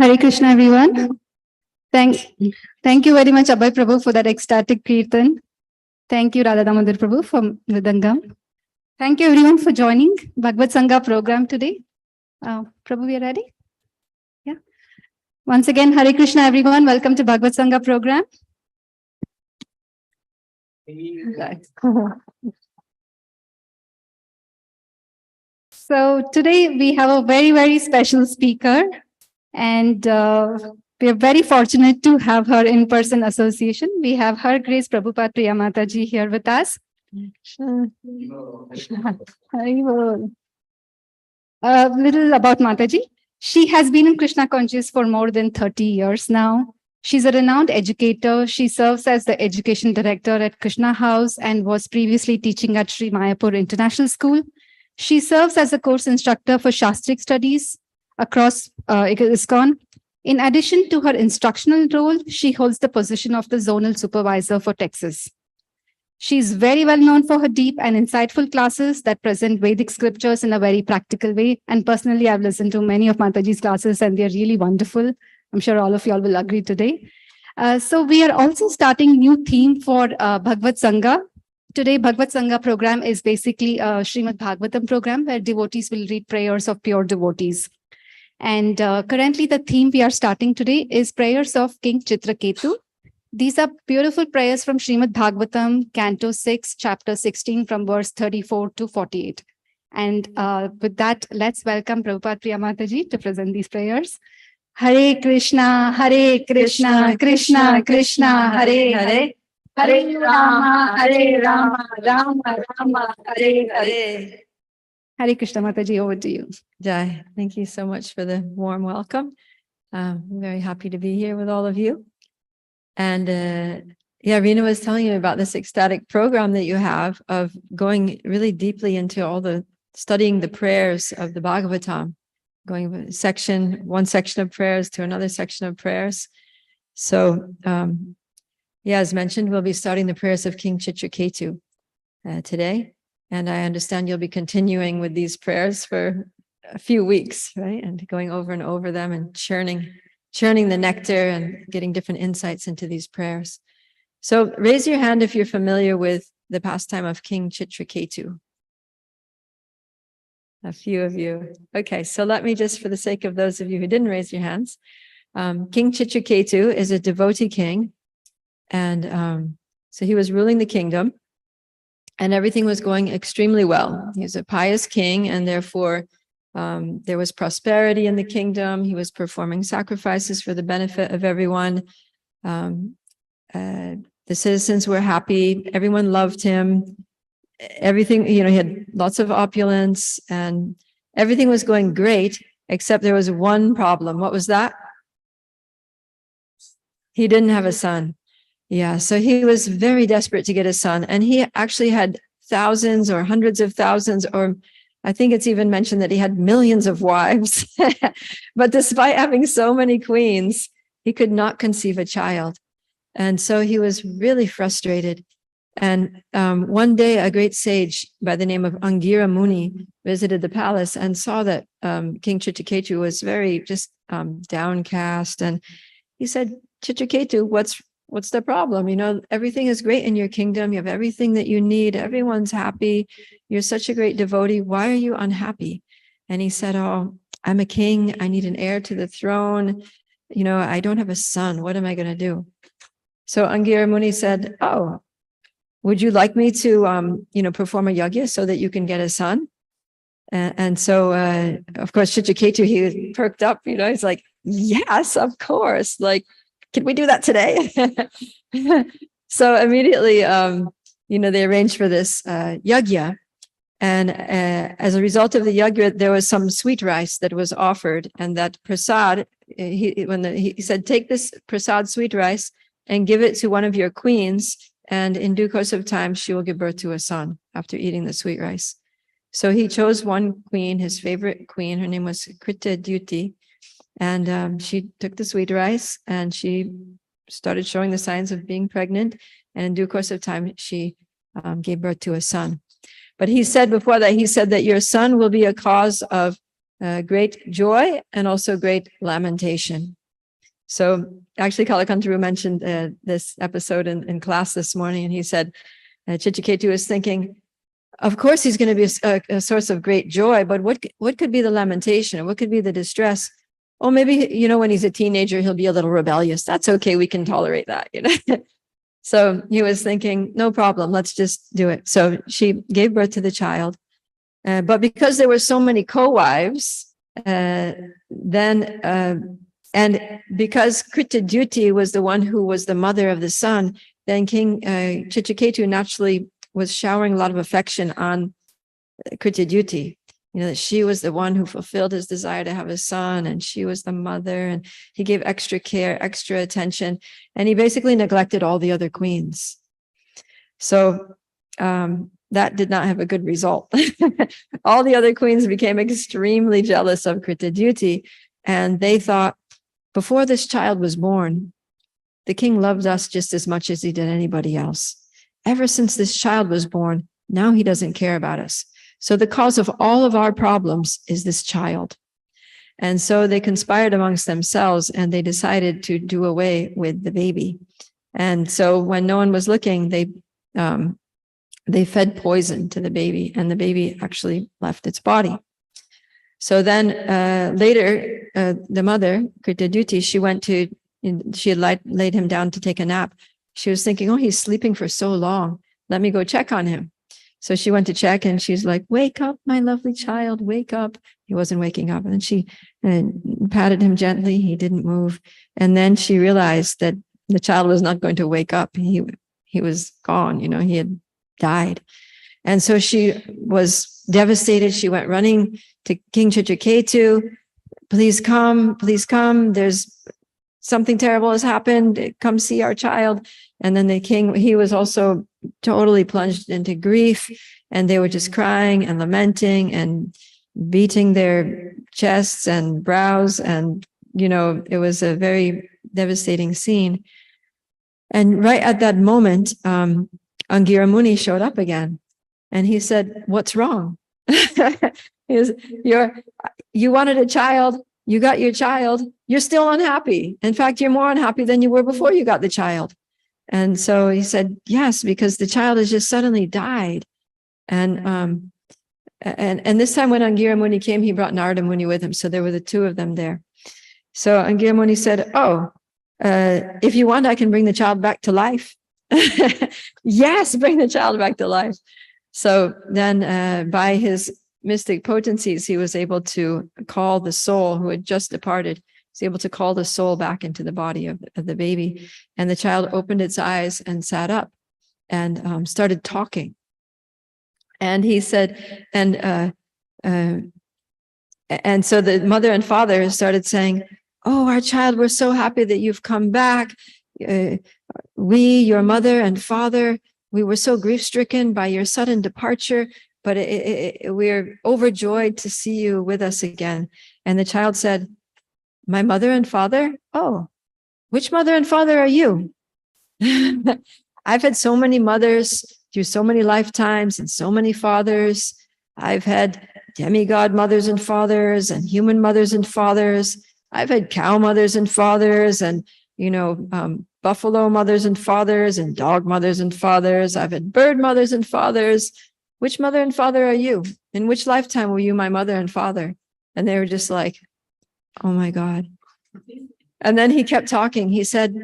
Hare Krishna, everyone. Thank you very much, Abhay Prabhu, for that ecstatic kirtan. Thank you, Radha Damodar Prabhu, for Mridangam. Thank you, everyone, for joining BhagavatSanga program today. Prabhu, we are ready? Yeah. Once again, Hare Krishna, everyone. Welcome to BhagavatSanga program. So today we have a very, very special speaker, and we are very fortunate to have her in-person association. We have Her Grace Prabhupada Priya Mataji here with us. A little about Mataji. She has been in Krishna conscious for more than 30 years now. She's a renowned educator. She serves as the education director at Krishna House and was previously teaching at Sri Mayapur International School. She serves as a course instructor for Shastric studies across ISKCON. In addition to her instructional role, she holds the position of the zonal supervisor for Texas. She is very well known for her deep and insightful classes that present Vedic scriptures in a very practical way. And personally, I've listened to many of Mataji's classes and they're really wonderful. I'm sure all of you all will agree today. So we are also starting new theme for BhagavatSanga. Today, BhagavatSanga program is basically a Srimad Bhagavatam program where devotees will read prayers of pure devotees. And currently the theme we are starting today is prayers of King Chitraketu. These are beautiful prayers from Srimad Bhagavatam, Canto 6, Chapter 16, from verse 34 to 48. And with that, let's welcome Prabhupada Priya Mataji to present these prayers. Hare Krishna, Krishna Krishna, Hare Hare. Hare Rama, Rama Rama, Hare Hare. Hare Krishna, Mataji, over to you. Jai, thank you so much for the warm welcome. I'm very happy to be here with all of you. And Rina was telling you about this ecstatic program that you have of going really deeply into all the studying the prayers of the Bhagavatam, going one section of prayers to another section of prayers. So, as mentioned, we'll be starting the prayers of King Chitraketu today. And I understand you'll be continuing with these prayers for a few weeks, right? And going over and over them and churning the nectar and getting different insights into these prayers. So raise your hand if you're familiar with the pastime of King Chitraketu. A few of you. Okay, so let me just, for the sake of those of you who didn't raise your hands, King Chitraketu is a devotee king. And so he was ruling the kingdom and everything was going extremely well. He was a pious king and therefore there was prosperity in the kingdom. He was performing sacrifices for the benefit of everyone. The citizens were happy. Everyone loved him. Everything, he had lots of opulence and everything was going great, except there was one problem. What was that? He didn't have a son. Yeah, so he was very desperate to get a son. And he actually had thousands or hundreds of thousands, or I think it's even mentioned that he had millions of wives. But despite having so many queens, he could not conceive a child. And so he was really frustrated. And one day, a great sage by the name of Angira Muni visited the palace and saw that King Chitraketu was very just downcast. And he said, Chitraketu, what's the problem? Everything is great in your kingdom. You have everything that you need. Everyone's happy. You're such a great devotee. Why are you unhappy? And he said, oh, I'm a king. I need an heir to the throne. I don't have a son. What am I going to do? So Angira Muni said, oh, would you like me to, perform a yajna so that you can get a son? And so, of course, Chitraketu, he perked up, he's like, yes, of course. Like, can we do that today? So immediately, they arranged for this yajna. And as a result of the yajna, there was some sweet rice that was offered. And that prasad, he said, take this prasad sweet rice and give it to one of your queens. And in due course of time, she will give birth to a son after eating the sweet rice. So he chose one queen, his favorite queen. Her name was Krita. And she took the sweet rice and she started showing the signs of being pregnant. And in due course of time, she gave birth to a son. But he said before that, he said that your son will be a cause of great joy and also great lamentation. So actually, Kalakantru mentioned this episode in class this morning, and he said, Chitraketu is thinking, of course, he's going to be a source of great joy, but what could be the lamentation? What could be the distress? Oh, maybe, when he's a teenager, he'll be a little rebellious. That's okay. We can tolerate that, So he was thinking, no problem. Let's just do it. So she gave birth to the child. But because there were so many co-wives, and because Kritadyuti was the one who was the mother of the son, then King Chitraketu naturally was showering a lot of affection on Kritadyuti. That she was the one who fulfilled his desire to have a son, and she was the mother, and he gave extra care, extra attention, and he basically neglected all the other queens. So that did not have a good result. All the other queens became extremely jealous of Kritadyuti, and they thought, before this child was born, the king loved us just as much as he did anybody else. Ever since this child was born, now he doesn't care about us. So the cause of all of our problems is this child. And so they conspired amongst themselves, and they decided to do away with the baby. And so when no one was looking, they fed poison to the baby, and the baby actually left its body. So then later, the mother, Kritadyuti, she had laid him down to take a nap. She was thinking, oh, he's sleeping for so long. Let me go check on him. So she went to check, and she's like, wake up, my lovely child, wake up. He wasn't waking up. And then she patted him gently. He didn't move. And then she realized that the child was not going to wake up. He was gone, he had died. And so she was devastated. She went running to King Chitraketu. Please come, there's something terrible has happened. Come see our child. And then the king, he was also totally plunged into grief, and they were just crying and lamenting and beating their chests and brows. And, it was a very devastating scene. And right at that moment, Angira Muni showed up again, and he said, what's wrong? You wanted a child, you got your child, you're still unhappy. In fact, you're more unhappy than you were before you got the child. And so he said, yes, because the child has just suddenly died. And this time when Angira Muni came, he brought Narada Muni with him. So there were the two of them there. So Angira Muni said, if you want, I can bring the child back to life. Yes, bring the child back to life. So then by his mystic potencies, he was able to call the soul who had just departed. He was able to call the soul back into the body of the baby. And the child opened its eyes and sat up and started talking. And he said, and so the mother and father started saying, oh, our child, we're so happy that you've come back. We, your mother and father, we were so grief-stricken by your sudden departure, but we're overjoyed to see you with us again. And the child said, my mother and father? Oh, which mother and father are you? I've had so many mothers through so many lifetimes and so many fathers. I've had demigod mothers and fathers and human mothers and fathers. I've had cow mothers and fathers and, buffalo mothers and fathers and dog mothers and fathers. I've had bird mothers and fathers. Which mother and father are you? In which lifetime were you my mother and father? And they were just like, oh my God. And then he kept talking. He said,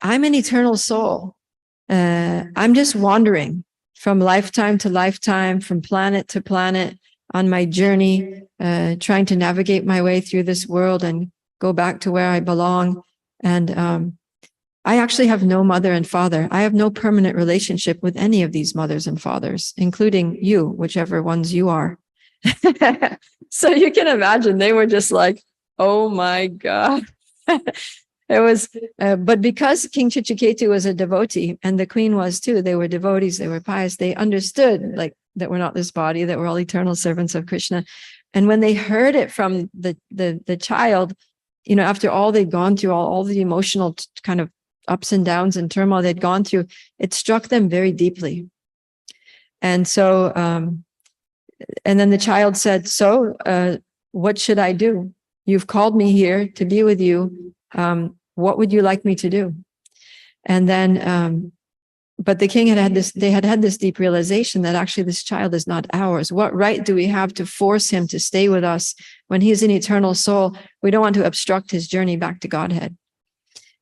I'm an eternal soul. I'm just wandering from lifetime to lifetime, from planet to planet on my journey, trying to navigate my way through this world and go back to where I belong. And I actually have no mother and father. I have no permanent relationship with any of these mothers and fathers, including you, whichever ones you are. So you can imagine they were just like, oh my God. It was, but because King Chitraketu was a devotee and the queen was too, they were devotees, they were pious, they understood like that we're not this body, that we're all eternal servants of Krishna. And when they heard it from the child, after all they'd gone through, all the emotional kind of ups and downs and turmoil they'd gone through, it struck them very deeply. And so, and then the child said, so what should I do? You've called me here to be with you. What would you like me to do? And then, but the king had this deep realization that actually this child is not ours. What right do we have to force him to stay with us when he's an eternal soul? We don't want to obstruct his journey back to Godhead.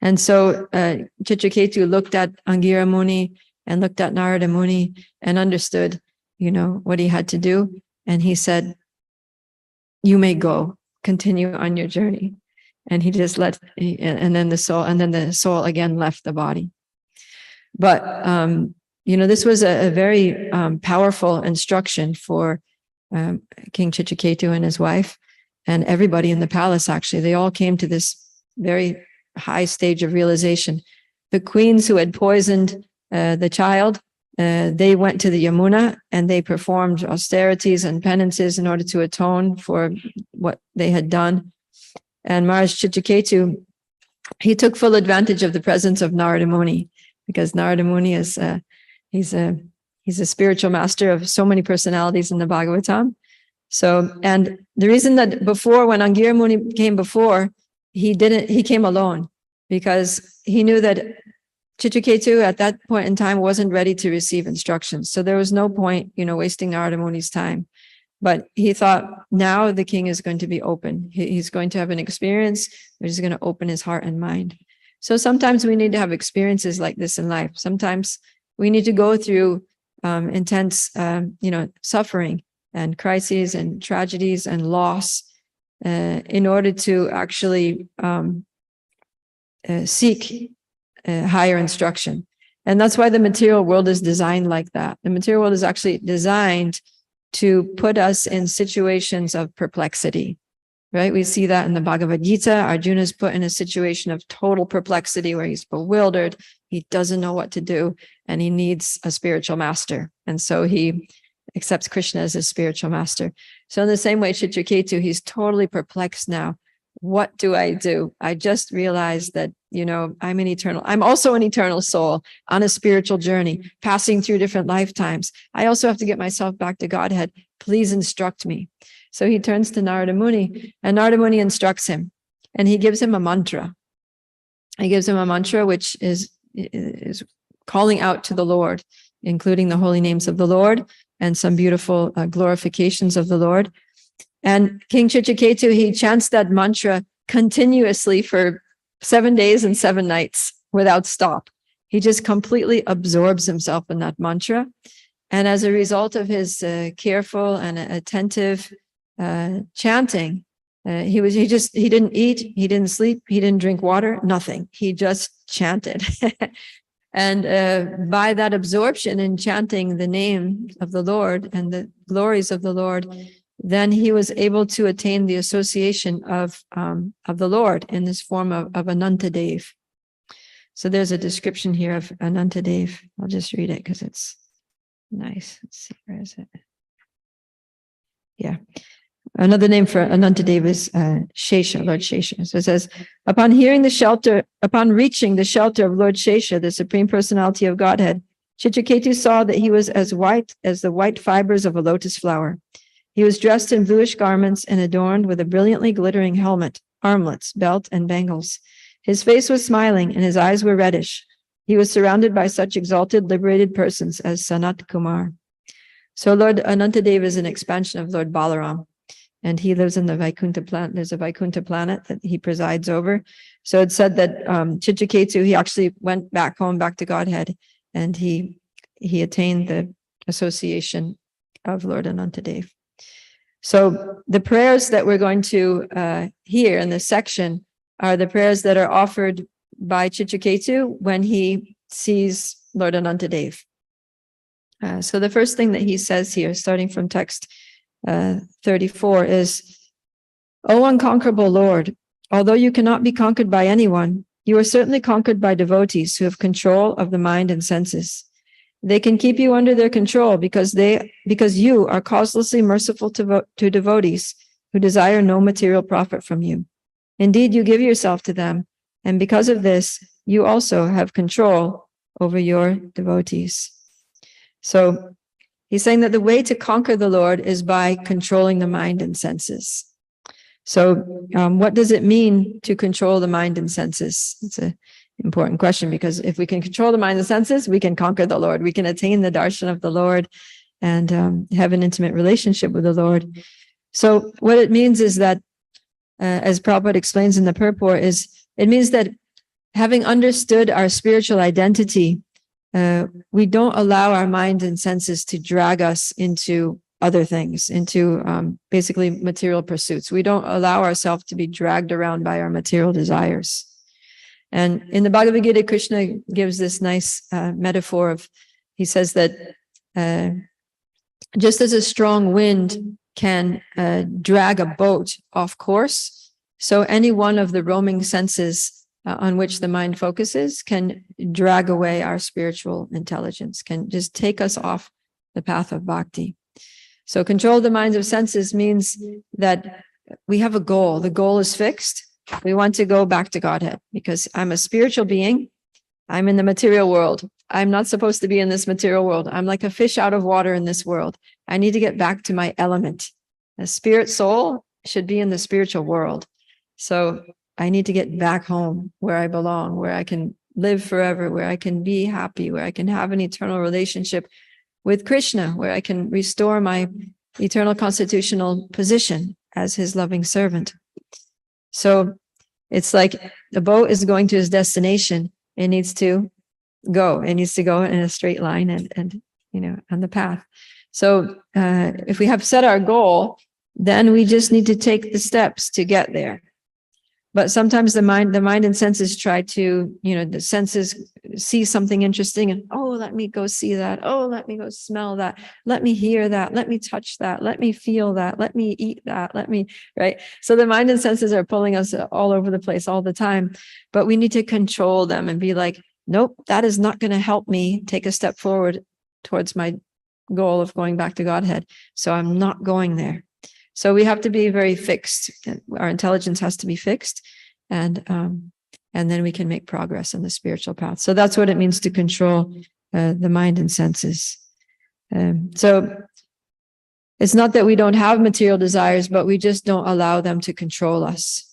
And so Chitraketu looked at Angira Muni and looked at Narada Muni and understood, what he had to do. And he said, you may go, continue on your journey. And he just and then the soul again left the body. But, this was a very powerful instruction for King Chitraketu and his wife and everybody in the palace. Actually, they all came to this very high stage of realization. The queens who had poisoned the child, they went to the Yamuna and they performed austerities and penances in order to atone for what they had done. And Maharaj Chitraketu, he took full advantage of the presence of Narada Muni, because Narada Muni is he's a spiritual master of so many personalities in the Bhagavatam. So, and the reason that before, when Angira Muni came before, he came alone, because he knew that Chitraketu at that point in time wasn't ready to receive instructions. So there was no point, wasting Narada Muni's time. But he thought, now the king is going to be open. He's going to have an experience which is going to open his heart and mind. So sometimes we need to have experiences like this in life. Sometimes we need to go through intense, suffering and crises and tragedies and loss in order to actually seek higher instruction. And that's why the material world is designed like that. The material world is actually designed to put us in situations of perplexity, right? We see that in the Bhagavad Gita. Arjuna is put in a situation of total perplexity where he's bewildered. He doesn't know what to do, and he needs a spiritual master. And so he accepts Krishna as his spiritual master. So in the same way, Chitraketu, he's totally perplexed now. What do? I just realized that, I'm also an eternal soul on a spiritual journey, passing through different lifetimes. I also have to get myself back to Godhead. Please instruct me. So he turns to Narada Muni, and Narada Muni instructs him, and he gives him a mantra. He gives him a mantra, which is calling out to the Lord, including the holy names of the Lord and some beautiful glorifications of the Lord. And King Chitraketu, he chants that mantra continuously for 7 days and 7 nights without stop. He just completely absorbs himself in that mantra. And as a result of his careful and attentive chanting, he didn't eat, he didn't sleep, he didn't drink water, nothing. He just chanted. And by that absorption in chanting the name of the Lord and the glories of the Lord, then he was able to attain the association of the Lord in this form of Anantadev. So there's a description here of Anantadev. I'll just read it because it's nice. Let's see, where is it? Yeah. Another name for Anantadev is Shesha, Lord Shesha. So it says, upon reaching the shelter of Lord Shesha, the Supreme Personality of Godhead, Chitraketu saw that he was as white as the white fibers of a lotus flower. He was dressed in bluish garments and adorned with a brilliantly glittering helmet, armlets, belt, and bangles. His face was smiling and his eyes were reddish. He was surrounded by such exalted, liberated persons as Sanat Kumar. So Lord Anantadev is an expansion of Lord Balaram, and he lives in the Vaikuntha planet. There's a Vaikuntha planet that he presides over. So it's said that Chitraketu, he actually went back home, back to Godhead, and he attained the association of Lord Anantadev. So the prayers that we're going to hear in this section are the prayers that are offered by Chitraketu when he sees Lord Anantadev. So the first thing that he says here, starting from text 34, is, O unconquerable Lord, although you cannot be conquered by anyone, you are certainly conquered by devotees who have control of the mind and senses. They can keep you under their control because you are causelessly merciful to devotees who desire no material profit from you. Indeed, you give yourself to them, and because of this, you also have control over your devotees. So he's saying that the way to conquer the Lord is by controlling the mind and senses. So what does it mean to control the mind and senses? It's an important question, because if we can control the mind and senses, we can conquer the Lord. We can attain the darshan of the Lord and have an intimate relationship with the Lord. So what it means is that, as Prabhupada explains in the purport, is it means that having understood our spiritual identity, we don't allow our mind and senses to drag us into other things, into basically material pursuits. We don't allow ourselves to be dragged around by our material desires. And in the Bhagavad Gita, Krishna gives this nice metaphor of, he says that just as a strong wind can drag a boat off course, so any one of the roaming senses on which the mind focuses can drag away our spiritual intelligence, can just take us off the path of bhakti. So control of the minds of senses means that we have a goal. The goal is fixed. We want to go back to Godhead, because I'm a spiritual being. I'm in the material world. I'm not supposed to be in this material world. I'm like a fish out of water in this world. I need to get back to my element. A spirit soul should be in the spiritual world. So I need to get back home where I belong, where I can live forever, where I can be happy, where I can have an eternal relationship with Krishna, where I can restore my eternal constitutional position as his loving servant. So it's like the boat is going to its destination. It needs to go. It needs to go in a straight line and on the path. So if we have set our goal, then we just need to take the steps to get there. But sometimes the mind and senses try to, the senses see something interesting and, oh, let me go see that. Oh, let me go smell that. Let me hear that. Let me touch that. Let me feel that. Let me eat that. Right? So the mind and senses are pulling us all over the place all the time, but we need to control them and be like, nope, that is not going to help me take a step forward towards my goal of going back to Godhead. So I'm not going there. So we have to be very fixed. Our intelligence has to be fixed, and then we can make progress on the spiritual path. So that's what it means to control the mind and senses. So it's not that we don't have material desires, but we just don't allow them to control us.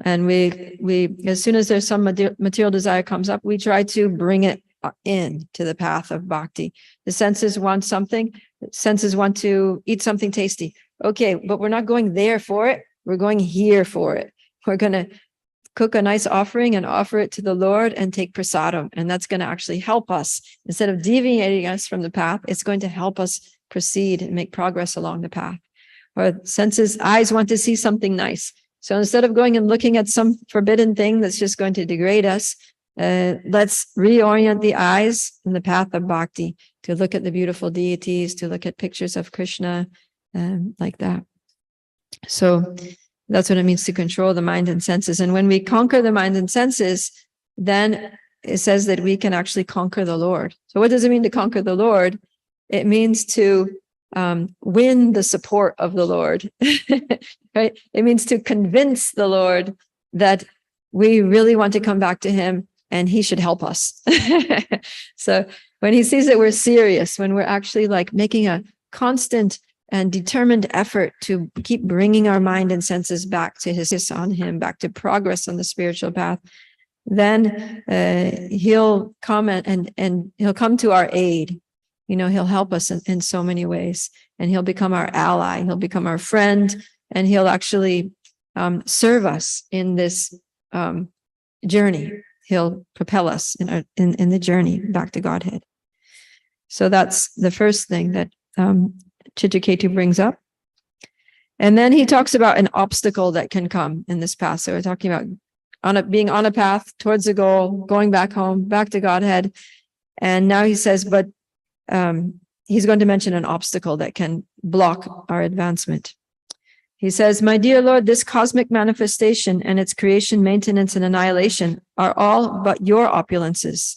And we as soon as there's some material desire comes up, we try to bring it in to the path of bhakti. The senses want something. The senses want to eat something tasty. Okay, but we're not going there for it. We're going here for it. We're going to cook a nice offering and offer it to the Lord and take prasadam. And that's going to actually help us. Instead of deviating us from the path, it's going to help us proceed and make progress along the path. Or senses, eyes want to see something nice. So instead of going and looking at some forbidden thing that's just going to degrade us, let's reorient the eyes in the path of bhakti to look at the beautiful deities, to look at pictures of Krishna, like that. So that's what it means to control the mind and senses. And when we conquer the mind and senses, then it says that we can actually conquer the Lord. So what does it mean to conquer the Lord? It means to win the support of the Lord, right? It means to convince the Lord that we really want to come back to him and he should help us. So when he sees that we're serious, when we're actually like making a constant and determined effort to keep bringing our mind and senses back to his on him, back to progress on the spiritual path, then he'll come and he'll come to our aid. He'll help us in so many ways, and he'll become our ally. He'll become our friend, and he'll actually serve us in this journey. He'll propel us in the journey back to Godhead. So that's the first thing that Chitraketu brings up. And then he talks about an obstacle that can come in this path. So we're talking about being on a path towards the goal, going back home, back to Godhead. And now he says, but he's going to mention an obstacle that can block our advancement. He says, my dear Lord, this cosmic manifestation and its creation, maintenance, and annihilation are all but your opulences.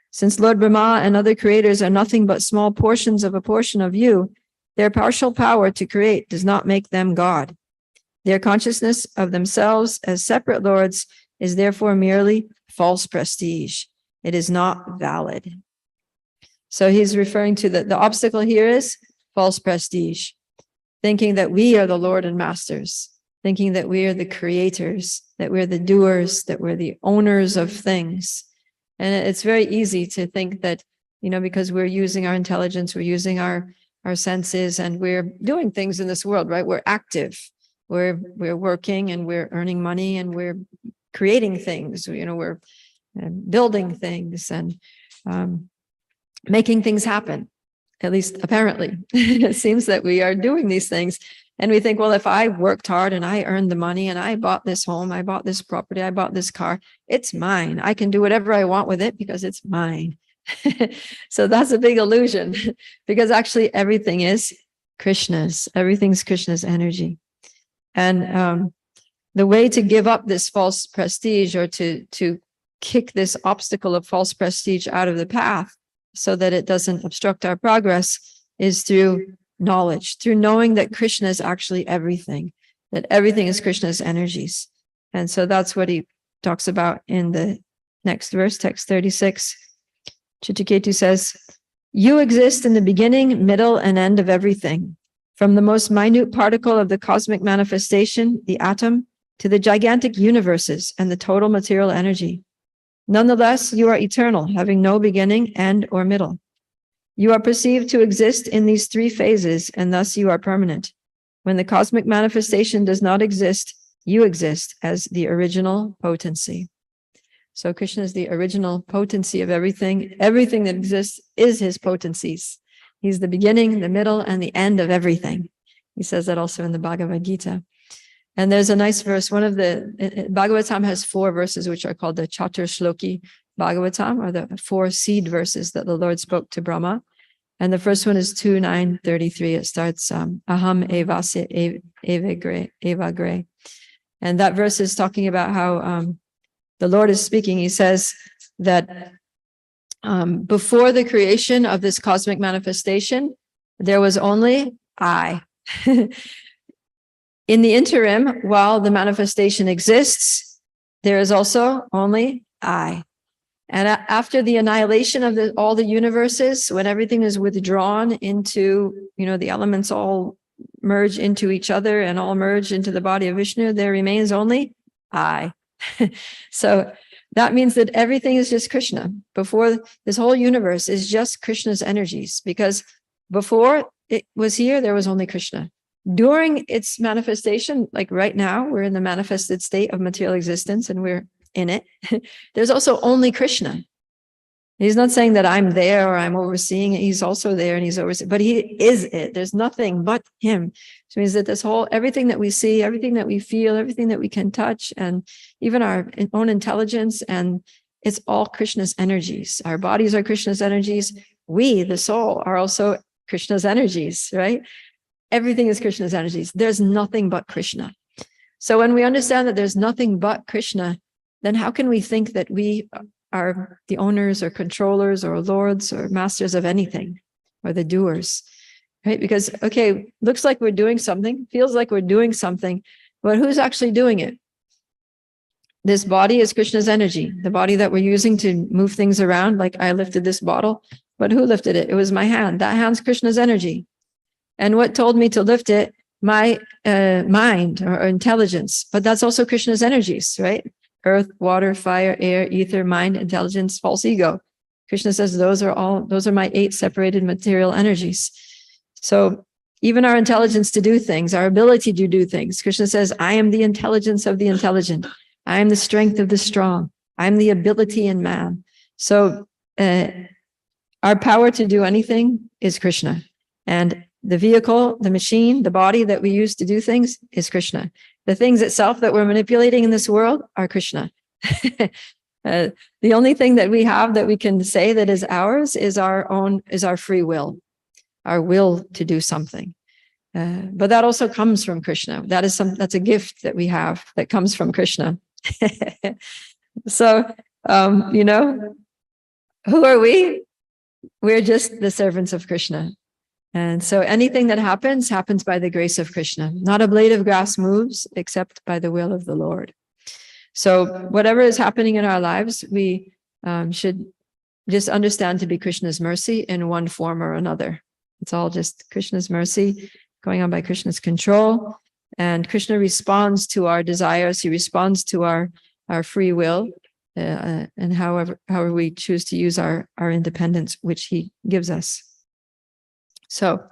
Since Lord Brahma and other creators are nothing but small portions of a portion of you, their partial power to create does not make them God. Their consciousness of themselves as separate lords is therefore merely false prestige. It is not valid. So he's referring to the obstacle here is false prestige, thinking that we are the Lord and masters, thinking that we are the creators, that we're the doers, that we're the owners of things. And it's very easy to think that, because we're using our intelligence, we're using our senses, and we're doing things in this world, right? We're active, we're working, and we're earning money, and we're creating things, we're building things and making things happen. At least apparently, it seems that we are doing these things. And we think, well, if I worked hard and I earned the money and I bought this home, I bought this property, I bought this car, it's mine. I can do whatever I want with it because it's mine. So that's a big illusion, because actually everything is Krishna's. Everything's Krishna's energy. And the way to give up this false prestige, or to kick this obstacle of false prestige out of the path so that it doesn't obstruct our progress, is through knowledge, through knowing that Krishna is actually everything, that everything is Krishna's energies. And so that's what he talks about in the next verse, text 36. Chitraketu says, "You exist in the beginning, middle, and end of everything, from the most minute particle of the cosmic manifestation, the atom, to the gigantic universes and the total material energy. Nonetheless, you are eternal, having no beginning, end, or middle. You are perceived to exist in these three phases, and thus you are permanent. When the cosmic manifestation does not exist, you exist as the original potency." So Krishna is the original potency of everything. Everything that exists is his potencies. He's the beginning, the middle, and the end of everything. He says that also in the Bhagavad Gita. And there's a nice verse. One of the Bhagavatam has 4 verses, which are called the Chatur Shloki Bhagavatam, or the 4 seed verses that the Lord spoke to Brahma. And the first one is 2:9-33. It starts, Aham evase evagre. And that verse is talking about how the Lord is speaking. He says that before the creation of this cosmic manifestation, there was only I. In the interim, while the manifestation exists, there is also only I. And after the annihilation of all the universes, when everything is withdrawn into, the elements all merge into each other and all merge into the body of Vishnu, there remains only I. So that means that everything is just Krishna. Before, this whole universe is just Krishna's energies, because before it was here, there was only Krishna. During its manifestation, like right now, we're in the manifested state of material existence and we're in it. There's also only Krishna. He's not saying that I'm there or I'm overseeing it. He's also there and he's overseeing, but he is it. There's nothing but him. Which means that this whole, everything that we see, everything that we feel, everything that we can touch, and even our own intelligence, and it's all Krishna's energies. Our bodies are Krishna's energies. We, the soul, are also Krishna's energies, right? Everything is Krishna's energies. There's nothing but Krishna. So when we understand that there's nothing but Krishna, then how can we think that we are the owners or controllers or lords or masters of anything, or the doers, right? Because, okay, looks like we're doing something, feels like we're doing something, but who's actually doing it? This body is Krishna's energy, the body that we're using to move things around. Like I lifted this bottle, but who lifted it? It was my hand. That hand's Krishna's energy. And what told me to lift it? My mind or intelligence, but that's also Krishna's energies, right? Earth, water, fire, air, ether, mind, intelligence, false ego. Krishna says those are my 8 separated material energies. So even our intelligence to do things, our ability to do things, Krishna says, I am the intelligence of the intelligent. I am the strength of the strong. I am the ability in man. So our power to do anything is Krishna. And the vehicle, the machine, the body that we use to do things is Krishna. The things itself that we're manipulating in this world are Krishna. The only thing that we have that we can say that is ours is our free will, our will to do something. But that also comes from Krishna. That's a gift that we have that comes from Krishna. So, who are we? We're just the servants of Krishna. And so anything that happens by the grace of Krishna. Not a blade of grass moves except by the will of the Lord. So whatever is happening in our lives, we should just understand to be Krishna's mercy in one form or another. It's all just Krishna's mercy going on by Krishna's control. And Krishna responds to our desires. He responds to our free will, and however we choose to use our independence, which he gives us. So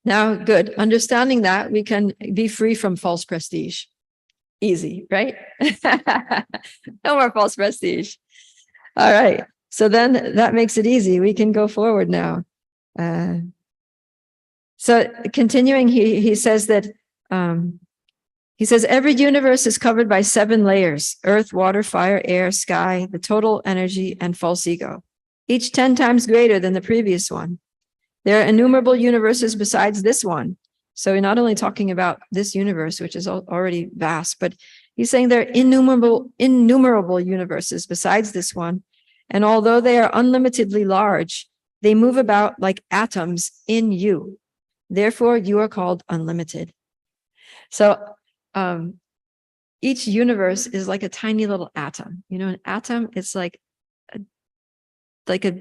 now, good. Understanding that, we can be free from false prestige. Easy, right? No more false prestige. All right. So then that makes it easy. We can go forward now. So continuing, he says that, he says, every universe is covered by 7 layers: earth, water, fire, air, sky, the total energy, and false ego, each 10 times greater than the previous one. There are innumerable universes besides this one. So we're not only talking about this universe, which is already vast, but he's saying there are innumerable universes besides this one. And although they are unlimitedly large, they move about like atoms in you. Therefore, you are called unlimited. So each universe is like a tiny little atom. You know, an atom is like a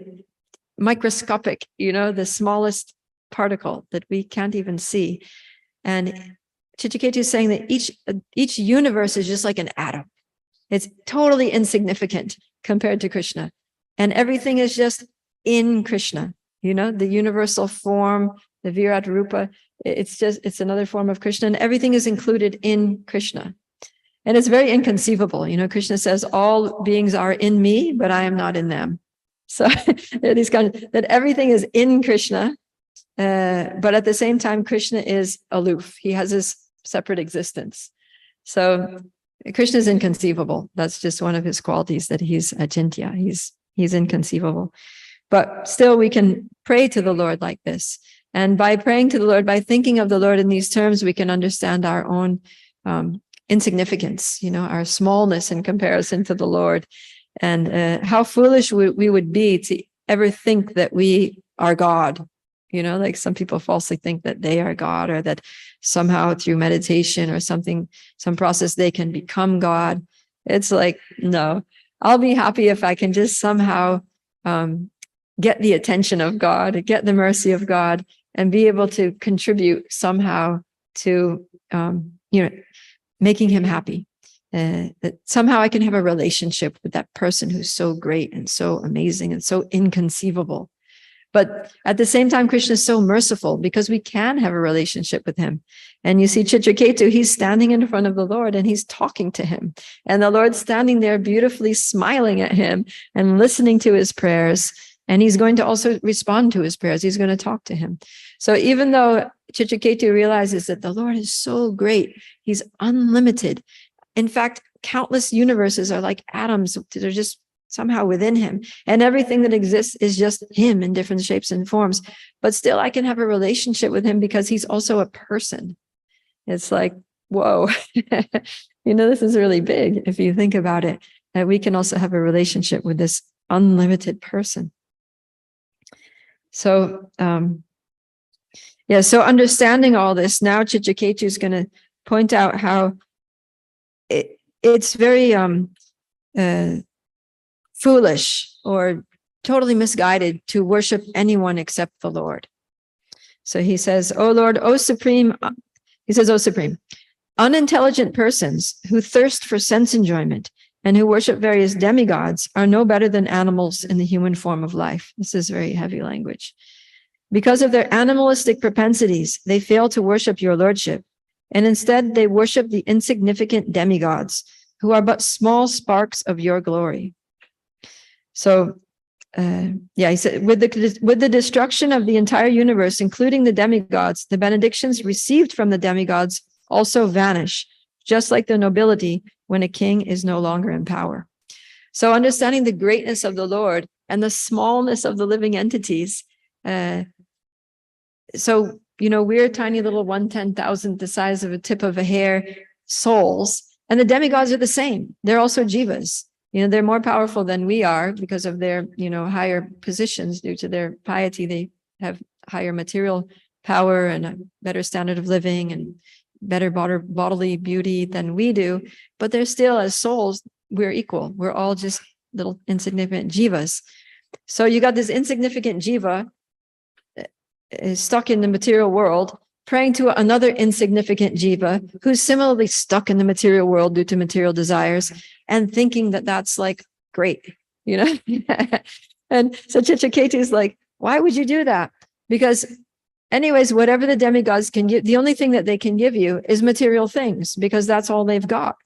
microscopic, the smallest particle that we can't even see. And Chitraketu is saying that each universe is just like an atom. It's totally insignificant compared to Krishna. And everything is just in Krishna, the universal form, the Virat Rupa. It's another form of Krishna, and everything is included in Krishna. And it's very inconceivable. Krishna says, all beings are in me, but I am not in them. So these that everything is in Krishna, but at the same time, Krishna is aloof. He has his separate existence. So Krishna is inconceivable. That's just one of his qualities, that he's achintya. He's inconceivable. But still, we can pray to the Lord like this. And by praying to the Lord, by thinking of the Lord in these terms, we can understand our own insignificance, our smallness in comparison to the Lord. And how foolish we would be to ever think that we are God. Like some people falsely think that they are God, or that somehow through meditation or some process, they can become God. It's like, no, I'll be happy if I can just somehow get the attention of God, get the mercy of God, and be able to contribute somehow to, making him happy. That somehow I can have a relationship with that person who's so great and so amazing and so inconceivable. But at the same time, Krishna is so merciful because we can have a relationship with him. And you see Chitraketu, he's standing in front of the Lord and he's talking to him. And the Lord's standing there beautifully smiling at him and listening to his prayers. And he's going to also respond to his prayers. He's going to talk to him. So even though Chitraketu realizes that the Lord is so great, he's unlimited. In fact, countless universes are like atoms. They're just somehow within him. And everything that exists is just him in different shapes and forms. But still, I can have a relationship with him because he's also a person. It's like, whoa, this is really big if you think about it, that we can also have a relationship with this unlimited person. So, so understanding all this, now Chitraketu is going to point out how it's very foolish or totally misguided to worship anyone except the Lord. So he says, O Lord, O Supreme, unintelligent persons who thirst for sense enjoyment and who worship various demigods are no better than animals in the human form of life. This is very heavy language. Because of their animalistic propensities, they fail to worship your lordship, and instead they worship the insignificant demigods who are but small sparks of your glory. So, he said, with the destruction of the entire universe, including the demigods, the benedictions received from the demigods also vanish, just like the nobility when a king is no longer in power. So understanding the greatness of the Lord and the smallness of the living entities. So, we're tiny little 1/10,000th the size of a tip of a hair souls, and the demigods are the same. They're also jivas. They're more powerful than we are because of their, higher positions due to their piety. They have higher material power and a better standard of living and better bodily beauty than we do. But they're still, as souls, we're equal. We're all just little insignificant jivas. So you got this insignificant jiva is stuck in the material world, praying to another insignificant jiva who's similarly stuck in the material world due to material desires and thinking that that's like great, you know? And so Chitraketu is like, why would you do that? Because anyways, whatever the demigods can give, the only thing that they can give you is material things, because that's all they've got.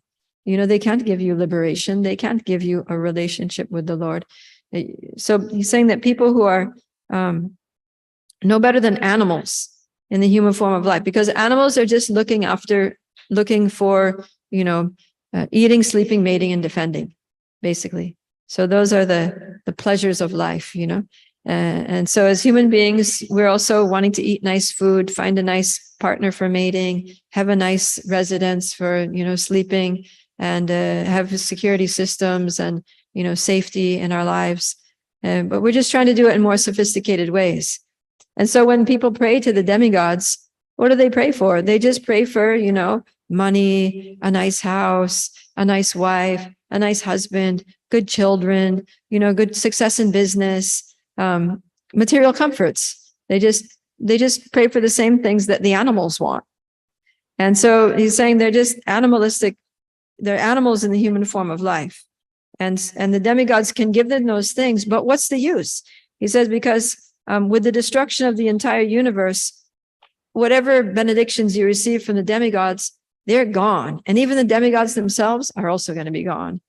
You know, they can't give you liberation. They can't give you a relationship with the Lord. So he's saying that people who are no better than animals in the human form of life, because animals are just looking for, you know, eating, sleeping, mating, and defending, basically. So those are the pleasures of life, you know. And so as human beings, we're also wanting to eat nice food, find a nice partner for mating, have a nice residence for, you know, sleeping, and have security systems and, you know, safety in our lives. But we're just trying to do it in more sophisticated ways. And so when people pray to the demigods, what do they pray for? They just pray for, you know, money, a nice house, a nice wife, a nice husband, good children, you know, good success in business, material comforts. They just pray for the same things that the animals want. And so he's saying they're just animalistic. They're animals in the human form of life. And the demigods can give them those things, but what's the use? He says, because with the destruction of the entire universe, whatever benedictions you receive from the demigods, they're gone. And even the demigods themselves are also going to be gone.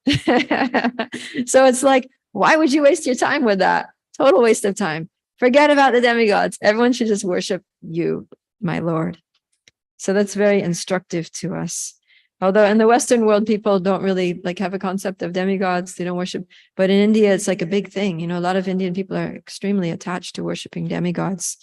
So it's like, why would you waste your time with that? Total waste of time. Forget about the demigods. Everyone should just worship you, my Lord. So that's very instructive to us. Although in the Western world, people don't really like have a concept of demigods. They don't worship. But in India, it's like a big thing. You know, a lot of Indian people are extremely attached to worshiping demigods.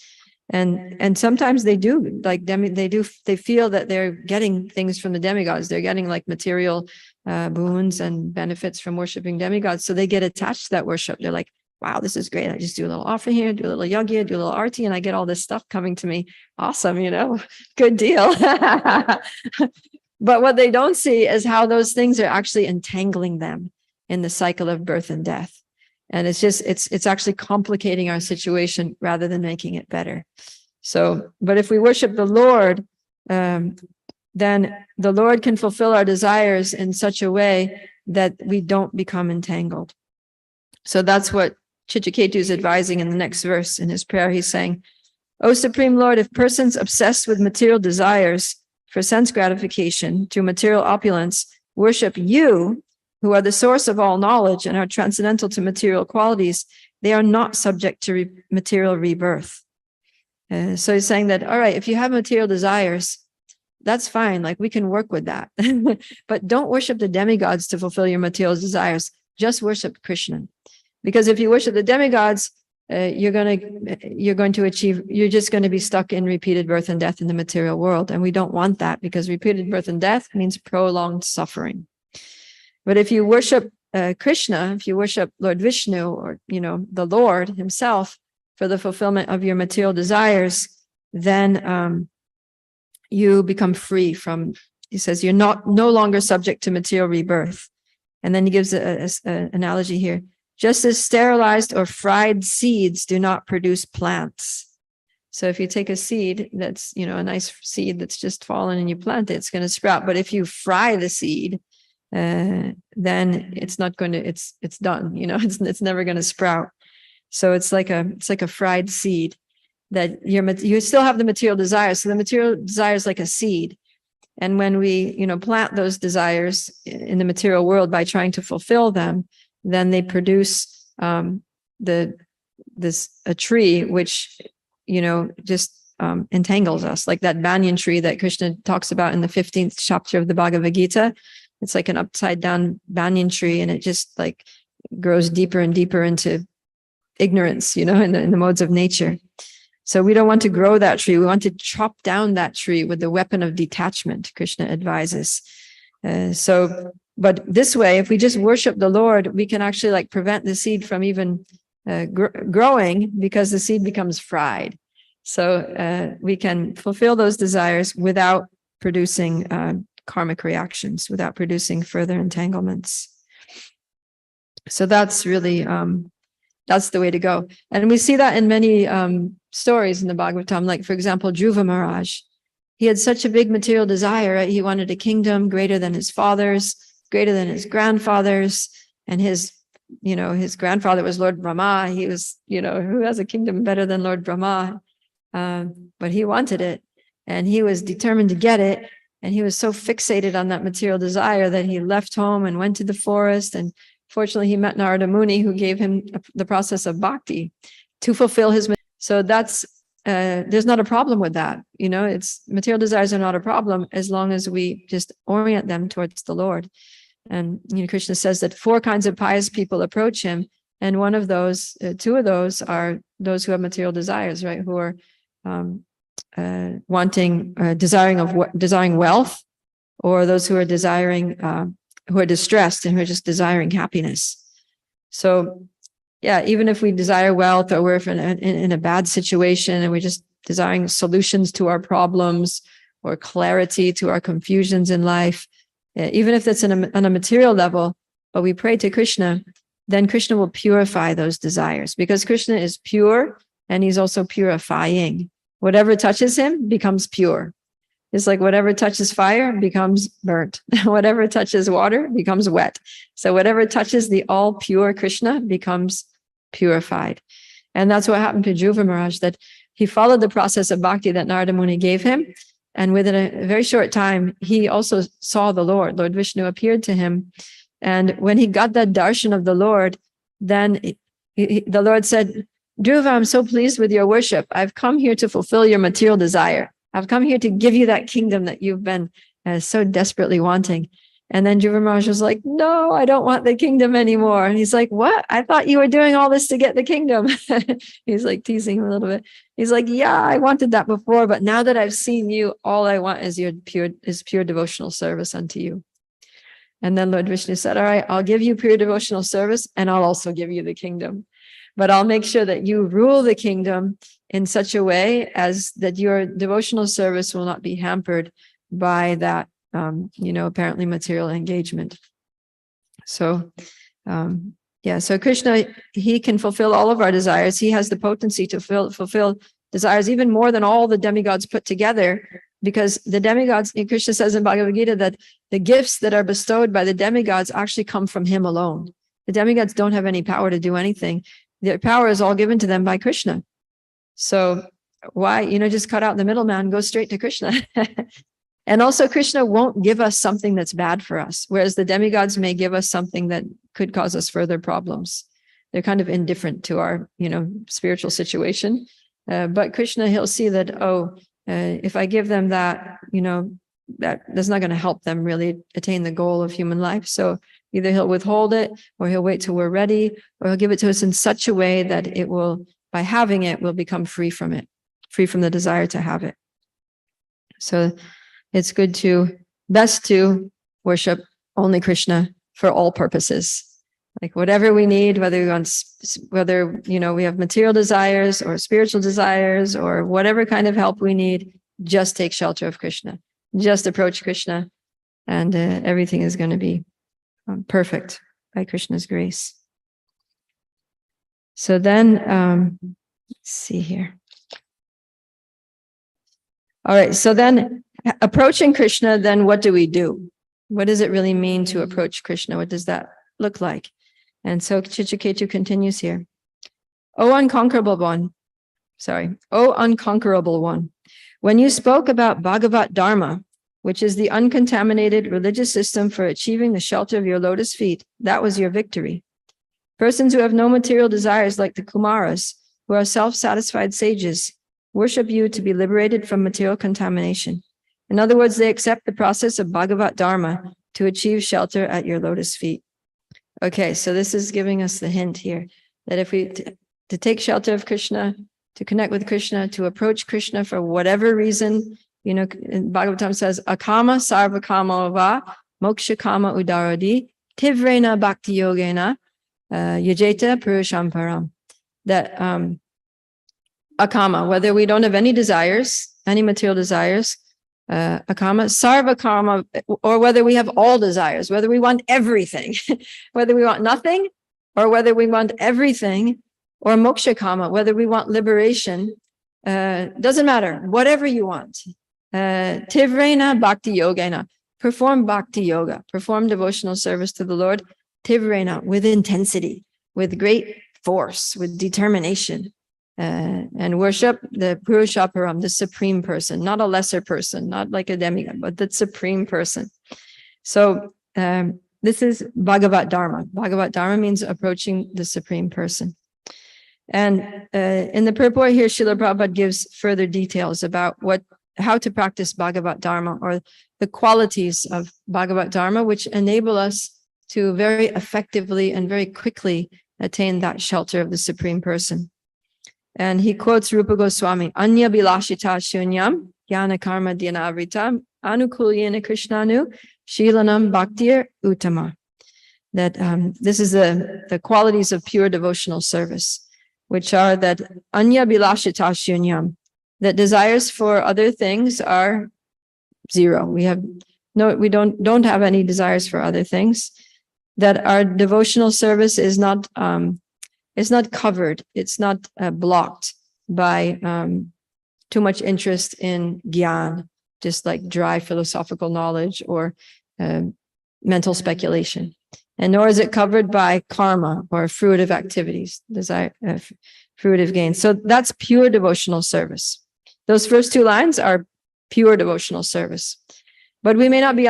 And sometimes they do, like they feel that they're getting things from the demigods. They're getting like material boons and benefits from worshiping demigods. So they get attached to that worship. They're like, wow, this is great. I just do a little offering here, do a little yajna, do a little arti, and I get all this stuff coming to me. Awesome, you know, good deal. But what they don't see is how those things are actually entangling them in the cycle of birth and death. And it's just, it's actually complicating our situation rather than making it better. So, but if we worship the Lord, then the Lord can fulfill our desires in such a way that we don't become entangled. So that's what Chitraketu is advising in the next verse in his prayer. He's saying, O Supreme Lord, if persons obsessed with material desires for sense gratification through material opulence worship you, who are the source of all knowledge and are transcendental to material qualities, they are not subject to material rebirth. So he's saying that, all right, if you have material desires, that's fine. Like we can work with that, but don't worship the demigods to fulfill your material desires. Just worship Krishna. Because if you worship the demigods, you're just going to be stuck in repeated birth and death in the material world. And we don't want that, because repeated birth and death means prolonged suffering. But if you worship Krishna, if you worship Lord Vishnu, or, you know, the Lord himself for the fulfillment of your material desires, then you become free from, he says, you're no longer subject to material rebirth. And then he gives an analogy here. Just as sterilized or fried seeds do not produce plants. So if you take a seed that's, you know, a nice seed that's just fallen and you plant it, it's going to sprout. But if you fry the seed, then it's not going to, it's done, you know, it's never going to sprout. So it's like a fried seed that you still have the material desires. So the material desire is like a seed. And when we, you know, plant those desires in the material world by trying to fulfill them, then they produce a tree which, you know, just entangles us, like that banyan tree that Krishna talks about in the 15th chapter of the Bhagavad Gita. It's like an upside down banyan tree, and it just like grows deeper and deeper into ignorance, you know, in the modes of nature. So we don't want to grow that tree. We want to chop down that tree with the weapon of detachment, Krishna advises. But this way, if we just worship the Lord, we can actually like prevent the seed from even growing, because the seed becomes fried. So we can fulfill those desires without producing karmic reactions, without producing further entanglements. So that's really, that's the way to go. And we see that in many stories in the Bhagavatam, like, for example, Dhruva Maharaj. he had such a big material desire, right? He wanted a kingdom greater than his father's, greater than his grandfather's, and his grandfather was Lord Brahma. He was, who has a kingdom better than Lord Brahma? But he wanted it, and he was determined to get it. And he was so fixated on that material desire that he left home and went to the forest. And fortunately, he met Narada Muni, who gave him the process of bhakti to fulfill his. So that's, there's not a problem with that. It's material desires are not a problem as long as we just orient them towards the Lord. And Krishna says that 4 kinds of pious people approach him, and one of those, 2 of those are those who have material desires, right? Who are desiring wealth, or those who are who are distressed and who are just desiring happiness. So, yeah, even if we desire wealth, or we're in a bad situation and we're just desiring solutions to our problems or clarity to our confusions in life, even if that's on a material level, but we pray to Krishna, then Krishna will purify those desires, because Krishna is pure and he's also purifying. Whatever touches him becomes pure. It's like whatever touches fire becomes burnt. Whatever touches water becomes wet. So whatever touches the all pure Krishna becomes purified. And that's what happened to Dhruva Maharaj, that he followed the process of bhakti that Narada Muni gave him. And within a very short time, he also saw the Lord. Lord Vishnu appeared to him. And when he got that darshan of the Lord, then the Lord said, Dhruva, I'm so pleased with your worship. I've come here to fulfill your material desire. I've come here to give you that kingdom that you've been so desperately wanting. And then Dhruva Maharaj was like, no, I don't want the kingdom anymore. And he's like, what? I thought you were doing all this to get the kingdom. He's like teasing him a little bit. He's like, yeah, I wanted that before, but now that I've seen you, all I want is pure devotional service unto you. And then Lord Vishnu said, all right, I'll give you pure devotional service, and I'll also give you the kingdom. But I'll make sure that you rule the kingdom in such a way as that your devotional service will not be hampered by that, apparently material engagement. So, so Krishna, he can fulfill all of our desires. He has the potency to fulfill desires even more than all the demigods put together, because the demigods, Krishna says in Bhagavad Gita that the gifts that are bestowed by the demigods actually come from him alone. The demigods don't have any power to do anything. Their power is all given to them by Krishna. So why, just cut out the middleman, go straight to Krishna. And also Krishna won't give us something that's bad for us, whereas the demigods may give us something that could cause us further problems. They're kind of indifferent to our, spiritual situation. But Krishna, he'll see that, if I give them that, that's not going to help them really attain the goal of human life. So either he'll withhold it, or he'll wait till we're ready, or he'll give it to us in such a way that it will, by having it, we'll become free from it, free from the desire to have it. So it's best to worship only Krishna for all purposes. Like whatever we need, whether we have material desires or spiritual desires or whatever kind of help we need, just take shelter of Krishna. Just approach Krishna, and everything is going to be perfect by Krishna's grace. So then, let's see here. All right, so then approaching Krishna, then what do we do? What does it really mean to approach Krishna? What does that look like? And so Chitraketu continues here. O unconquerable one, when you spoke about Bhagavat Dharma, which is the uncontaminated religious system for achieving the shelter of your lotus feet, that was your victory. Persons who have no material desires, like the Kumaras, who are self-satisfied sages, worship you to be liberated from material contamination. In other words, they accept the process of Bhagavat Dharma to achieve shelter at your lotus feet. Okay, so this is giving us the hint here that if we to take shelter of Krishna, to connect with Krishna, to approach Krishna for whatever reason, Bhagavatam says, akama sarva kama va moksha kama udaradi tivrena bhakti yogena yajeta purusham param. That akama, whether we don't have any desires, any material desires, akama, sarva karma, or whether we have all desires, whether we want everything, whether we want nothing, or whether we want everything, or moksha kama, whether we want liberation, doesn't matter, whatever you want. Tivrena bhakti yogena. Perform bhakti yoga. Perform devotional service to the Lord. Tivrena, with intensity, with great force, with determination. And worship the Purushaparam, the supreme person, not a lesser person, not like a demigod, but the supreme person. So this is Bhagavat Dharma. Bhagavat Dharma means approaching the supreme person. And in the purport here, Srila Prabhupada gives further details about how to practice Bhagavat Dharma, or the qualities of Bhagavat Dharma, which enable us to very effectively and very quickly attain that shelter of the supreme person. And he quotes Rupa Goswami, Anya Bilashita Shunyam, Jnana Karma Dhyanavritam, Anukulyena Krishnanu, Shilanam Bhaktir Uttama. That this is the qualities of pure devotional service, which are that Anya Bilashita Shunyam, that desires for other things are zero. We don't have any desires for other things. That our devotional service is not covered. It's not blocked by too much interest in gyan, just like dry philosophical knowledge or mental speculation. And nor is it covered by karma or fruitive activities, desire, fruitive gain. So that's pure devotional service. Those first two lines are pure devotional service. But we may not be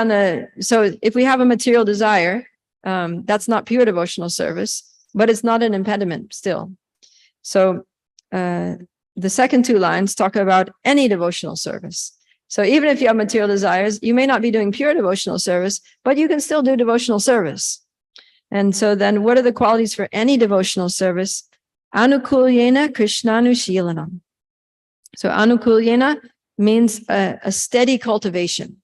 so if we have a material desire, that's not pure devotional service, but it's not an impediment still. So the second two lines talk about any devotional service. So even if you have material desires, you may not be doing pure devotional service, but you can still do devotional service. And so then what are the qualities for any devotional service? Anukulyena Krishnanu Shilanam. So anukulyena means a steady cultivation.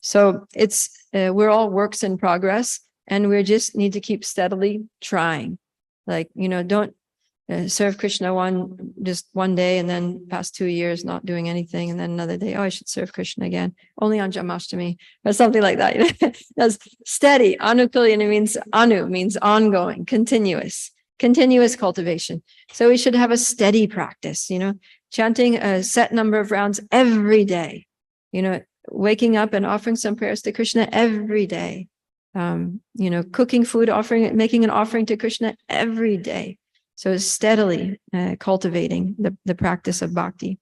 So it's we're all works in progress, and we just need to keep steadily trying. Like, don't serve Krishna just one day and then past 2 years not doing anything, and then another day, I should serve Krishna again, only on Jamashtami or something like that. That's steady. Anukulyena means ongoing, continuous cultivation. So we should have a steady practice, chanting a set number of rounds every day, waking up and offering some prayers to Krishna every day, cooking food, making an offering to Krishna every day. So steadily cultivating the practice of bhakti.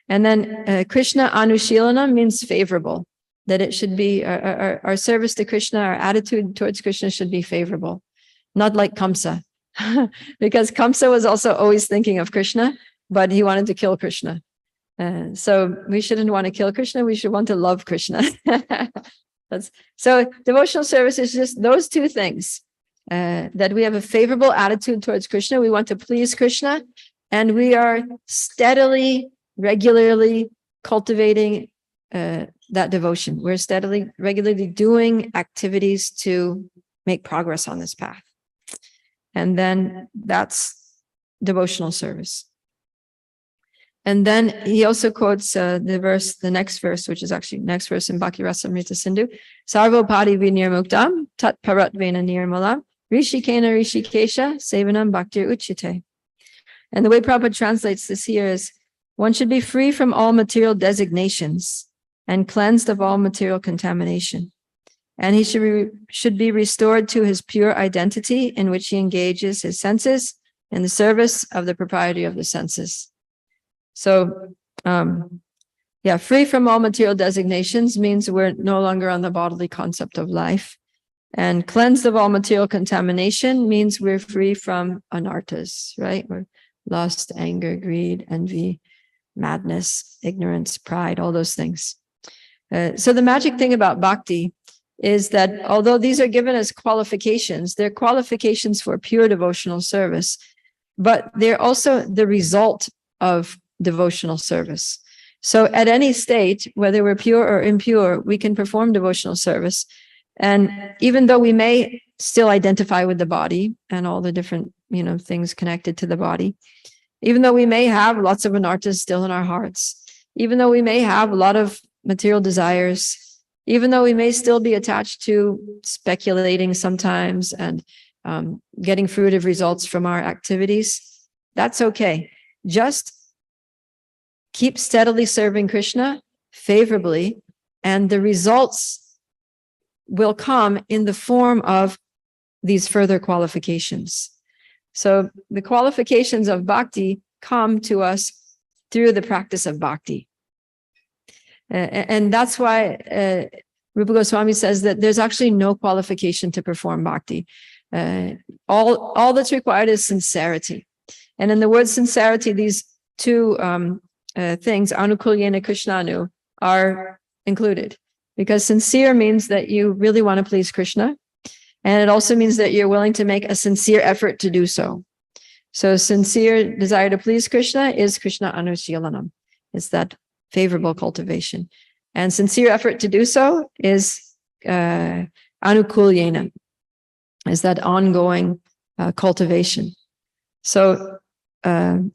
And then Krishna Anushilana means favorable, that it should be our service to Krishna, our attitude towards Krishna should be favorable, not like Kamsa, because Kamsa was also always thinking of Krishna, but he wanted to kill Krishna. So we shouldn't want to kill Krishna, we should want to love Krishna. So devotional service is just those two things. That we have a favorable attitude towards Krishna, we want to please Krishna, and we are steadily, regularly cultivating that devotion. We're steadily, regularly doing activities to make progress on this path. And then that's devotional service. And then he also quotes the next verse, which is actually next verse in Bhakti Rasamrita Sindhu. Sarvopadi vinirmuktam tat paratvena nirmalam rishikena rishikesha sevanam bhaktir uchite. And the way Prabhupada translates this here is, one should be free from all material designations and cleansed of all material contamination. And he should be restored to his pure identity, in which he engages his senses in the service of the propriety of the senses. So, free from all material designations means we're no longer on the bodily concept of life. And cleansed of all material contamination means we're free from anarthas, right? We're lust, anger, greed, envy, madness, ignorance, pride, all those things. So the magic thing about bhakti is that although these are given as qualifications, they're qualifications for pure devotional service, but they're also the result of devotional service. So at any state, whether we're pure or impure, we can perform devotional service. And even though we may still identify with the body and all the different, things connected to the body, even though we may have lots of anarthas still in our hearts, even though we may have a lot of material desires, even though we may still be attached to speculating sometimes and getting fruitive results from our activities, that's okay. Just keep steadily serving Krishna, favorably, and the results will come in the form of these further qualifications. So the qualifications of bhakti come to us through the practice of bhakti. And that's why Rupa Goswami says that there's actually no qualification to perform bhakti. All that's required is sincerity. And in the word sincerity, these two things, anukulyena krishnanu, are included. Because sincere means that you really want to please Krishna. And it also means that you're willing to make a sincere effort to do so. So sincere desire to please Krishna is Krishna Anushilanam. It's that favorable cultivation. And sincere effort to do so is anukulyena, is that ongoing cultivation. So I'll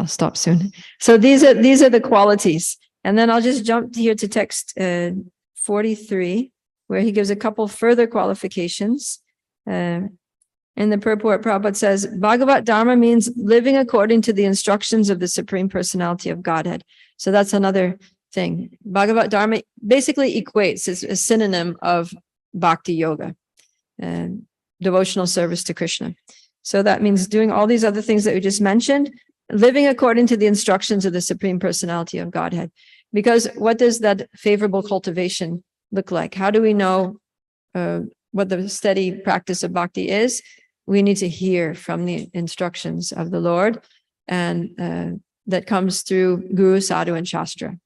stop soon. So these are the qualities. And then I'll just jump here to text 43, where he gives a couple further qualifications. In the purport, Prabhupada says, Bhagavat Dharma means living according to the instructions of the Supreme Personality of Godhead. So that's another thing. Bhagavat Dharma basically equates, is a synonym of bhakti yoga, devotional service to Krishna. So that means doing all these other things that we just mentioned, living according to the instructions of the Supreme Personality of Godhead. Because what does that favorable cultivation look like? How do we know what the steady practice of bhakti is? We need to hear from the instructions of the Lord, and that comes through Guru, Sadhu, and Shastra,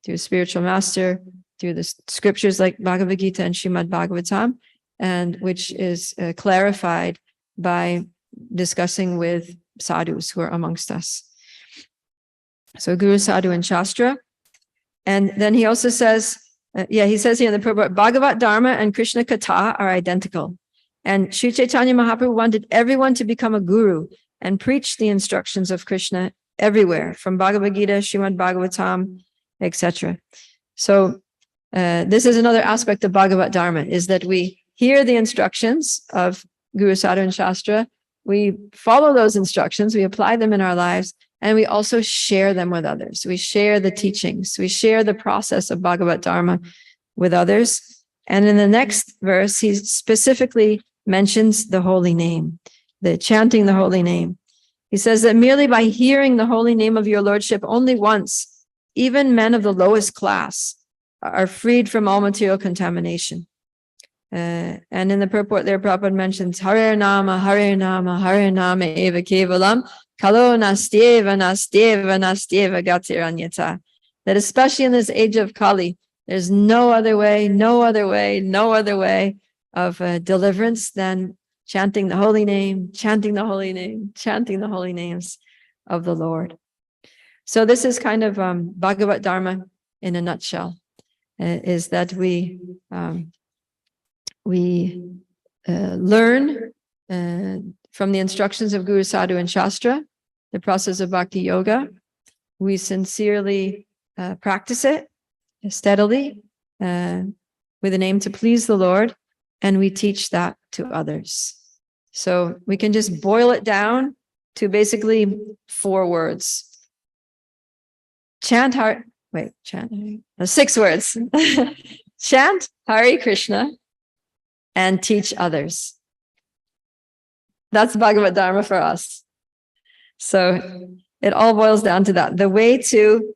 through spiritual master, through the scriptures like Bhagavad Gita and Srimad Bhagavatam, and which is clarified by discussing with sadhus who are amongst us. So Guru, Sadhu, and Shastra. And then he also says, he says here in the purport, Bhagavat Dharma and Krishna Katha are identical. And Sri Chaitanya Mahaprabhu wanted everyone to become a guru and preach the instructions of Krishna everywhere, from Bhagavad Gita, Srimad Bhagavatam, etc. So this is another aspect of Bhagavat Dharma, is that we hear the instructions of Guru, Sadhu, and Shastra, we follow those instructions, we apply them in our lives, and we also share them with others. We share the teachings, we share the process of Bhagavat Dharma with others. And in the next verse, he specifically mentions the holy name, the chanting the holy name. He says that merely by hearing the holy name of your Lordship only once, even men of the lowest class are freed from all material contamination. And in the purport there, Prabhupada mentions Hare Nama, Hare Nama, Hare Nama Eva Kevalam, Kalo Nastyeva, Nastyeva, Nastyeva Gatiranyata. That especially in this age of Kali, there's no other way, no other way, no other way of deliverance than chanting the holy name, chanting the holy name, chanting the holy names of the Lord. So this is kind of Bhagavat Dharma in a nutshell, is that we learn from the instructions of Guru, Sadhu, and Shastra, the process of bhakti yoga. We sincerely practice it steadily with an aim to please the Lord, and we teach that to others. So we can just boil it down to basically 4 words. Chant 6 words. Chant Hare Krishna and teach others. That's Bhagavad Dharma for us. So it all boils down to that. The way to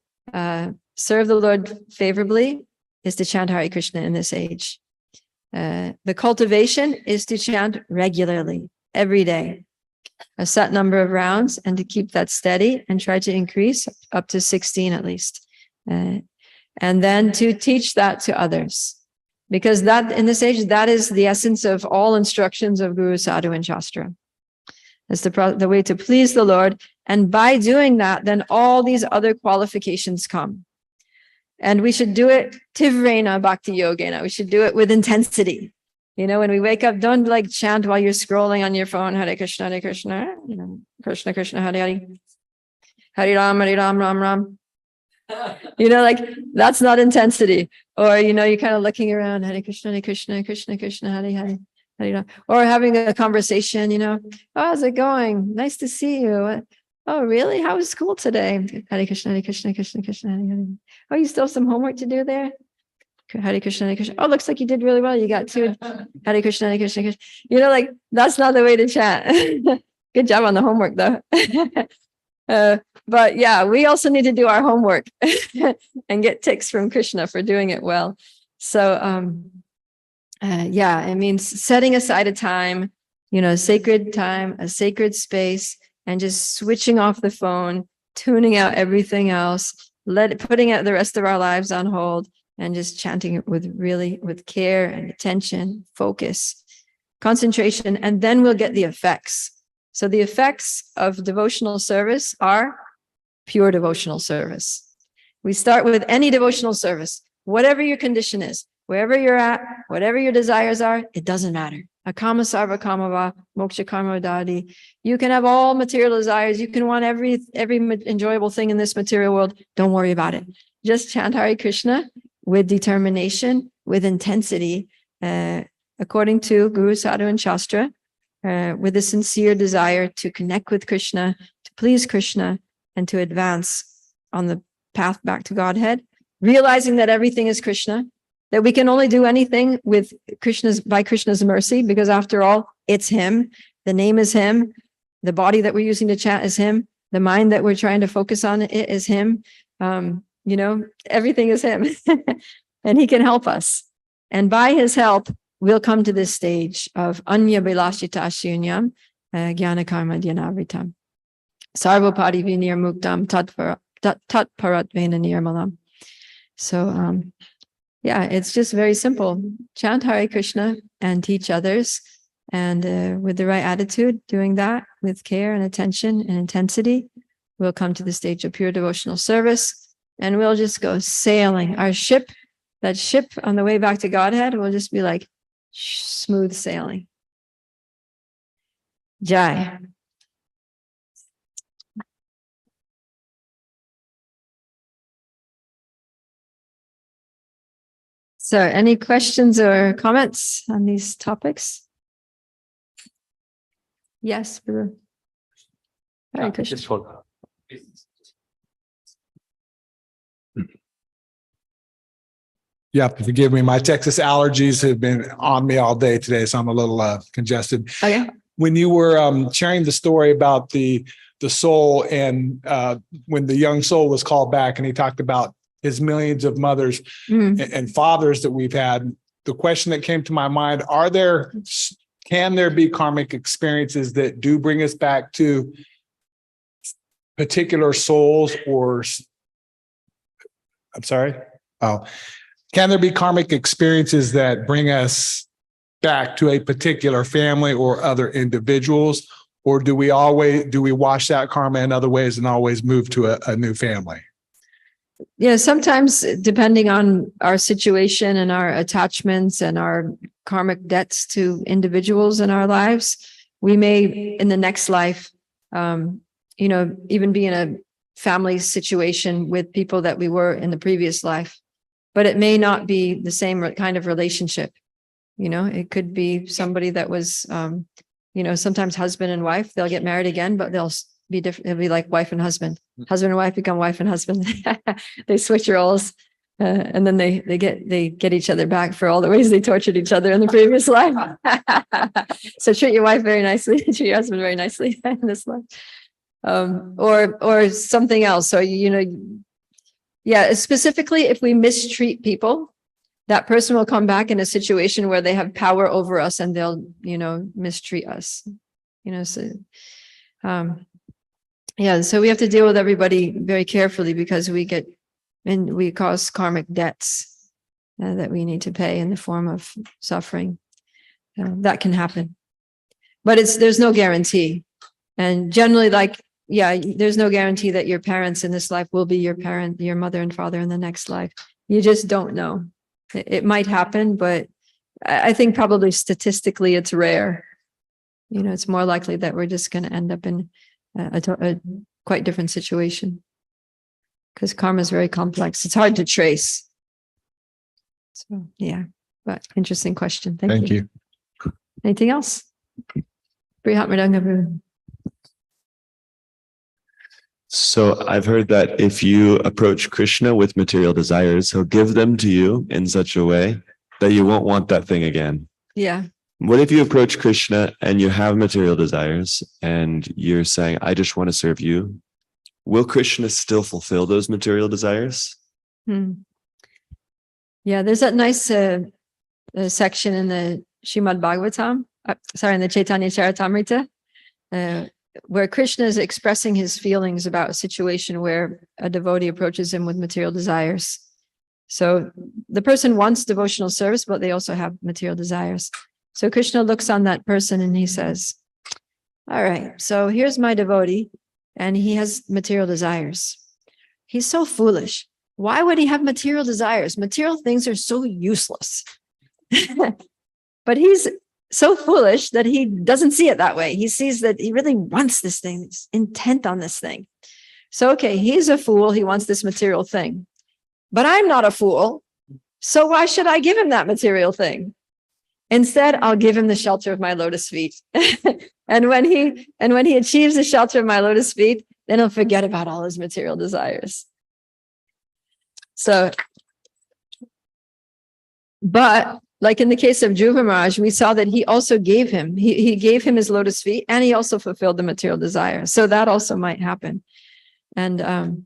serve the Lord favorably is to chant Hare Krishna in this age. The cultivation is to chant regularly, every day, a set number of rounds, and to keep that steady and try to increase up to 16 at least. And then to teach that to others. Because that, in this age, that is the essence of all instructions of Guru, Sadhu, and Shastra. That's the way to please the Lord. And by doing that, then all these other qualifications come. And we should do it tivrena bhakti yogena. We should do it with intensity. You know, when we wake up, don't like chant while you're scrolling on your phone, Hare Krishna, you know, Krishna, Krishna, Hare Hare, Hare Ram, Ram, Ram. You know, like that's not intensity. Or, you know, you're kind of looking around, Hare Krishna, Krishna, Krishna, Hare Hare, Hare Ram. Or having a conversation, you know, oh, how's it going? Nice to see you. Oh, really? How was school today? Hare Krishna, Hare Krishna, Krishna Krishna, Hare Hare. Oh, you still have some homework to do there? Hare Krishna, Hare Krishna. Oh, looks like you did really well. You got 2. Hare Krishna, Hare Krishna, Krishna. You know, like that's not the way to chant. Good job on the homework, though. But yeah, we also need to do our homework and get ticks from Krishna for doing it well. So, yeah, it means setting aside a time, sacred time, a sacred space, and just switching off the phone, tuning out everything else, putting out the rest of our lives on hold, and just chanting it with care and attention, focus, concentration, and then we'll get the effects. So the effects of devotional service are pure devotional service. We start with any devotional service, whatever your condition is, wherever you're at, whatever your desires are, it doesn't matter. Akama sarva kamava, moksha karma dadi. You can have all material desires. You can want every enjoyable thing in this material world. Don't worry about it. Just chant Hare Krishna with determination, with intensity, according to Guru, Sadhu, and Shastra, with a sincere desire to connect with Krishna, to please Krishna, and to advance on the path back to Godhead, realizing that everything is Krishna, that we can only do anything by Krishna's mercy, because after all, it's him. The name is him. The body that we're using to chant is him. The mind that we're trying to focus on, it is him. Everything is him. And he can help us. And by his help, we'll come to this stage of anya bilashita shunyam, jnana karma dhyanavritam. Sarvapadi vinir muktam tatparatvena nirmalam. So, yeah, it's just very simple. Chant Hare Krishna and teach others. And with the right attitude, doing that with care and attention and intensity, we'll come to the stage of pure devotional service. And we'll just go sailing. Our ship, that ship on the way back to Godhead, will just be like smooth sailing. Jai. So, any questions or comments on these topics? Yes, Hare Krishna. Just hold on. You have to forgive me. My Texas allergies have been on me all day today, so I'm a little congested. Okay. When you were sharing the story about the soul and when the young soul was called back, and he talked about his millions of mothers and fathers that we've had, the question that came to my mind, can there be karmic experiences that do bring us back to particular souls can there be karmic experiences that bring us back to a particular family or other individuals? Or do we wash that karma in other ways and always move to a new family? Yeah, sometimes depending on our situation and our attachments and our karmic debts to individuals in our lives, we may in the next life, even be in a family situation with people that we were in the previous life, but it may not be the same kind of relationship. It could be somebody that was, sometimes husband and wife, they'll get married again, but they'll be different. It'll be like wife and husband. Husband and wife become wife and husband. They switch roles, and then they get each other back for all the ways they tortured each other in the previous life. So treat your wife very nicely, treat your husband very nicely in this life, or something else. So specifically, if we mistreat people, that person will come back in a situation where they have power over us, and they'll mistreat us. So we have to deal with everybody very carefully, because we cause karmic debts that we need to pay in the form of suffering. That can happen, but there's no guarantee. And generally, there's no guarantee that your parents in this life will be your mother and father in the next life. You just don't know. It might happen, but I think probably statistically it's rare. It's more likely that we're just going to end up in a quite different situation, because karma is very complex. It's hard to trace. So, yeah, but interesting question. Thank you. Anything else? Brihat Mridanga. So I've heard that if you approach Krishna with material desires, he'll give them to you in such a way that you won't want that thing again. Yeah. What if you approach Krishna and you have material desires and you're saying, I just want to serve you? Will Krishna still fulfill those material desires? Yeah, there's that nice section in the Srimad Bhagavatam, in the Chaitanya Charitamrita, where Krishna is expressing his feelings about a situation where a devotee approaches him with material desires. So the person wants devotional service, but they also have material desires. So Krishna looks on that person and he says, all right, so here's my devotee and he has material desires. He's so foolish. Why would he have material desires? Material things are so useless. But he's so foolish that he doesn't see it that way. He sees that he really wants this thing, he's intent on this thing. So, okay, he's a fool. He wants this material thing. But I'm not a fool. So why should I give him that material thing? Instead, I'll give him the shelter of my lotus feet. And when he achieves the shelter of my lotus feet, then he'll forget about all his material desires. So, but like in the case of Dhruva Maharaj, we saw that he also gave him, he gave him his lotus feet and he also fulfilled the material desire. So that also might happen. And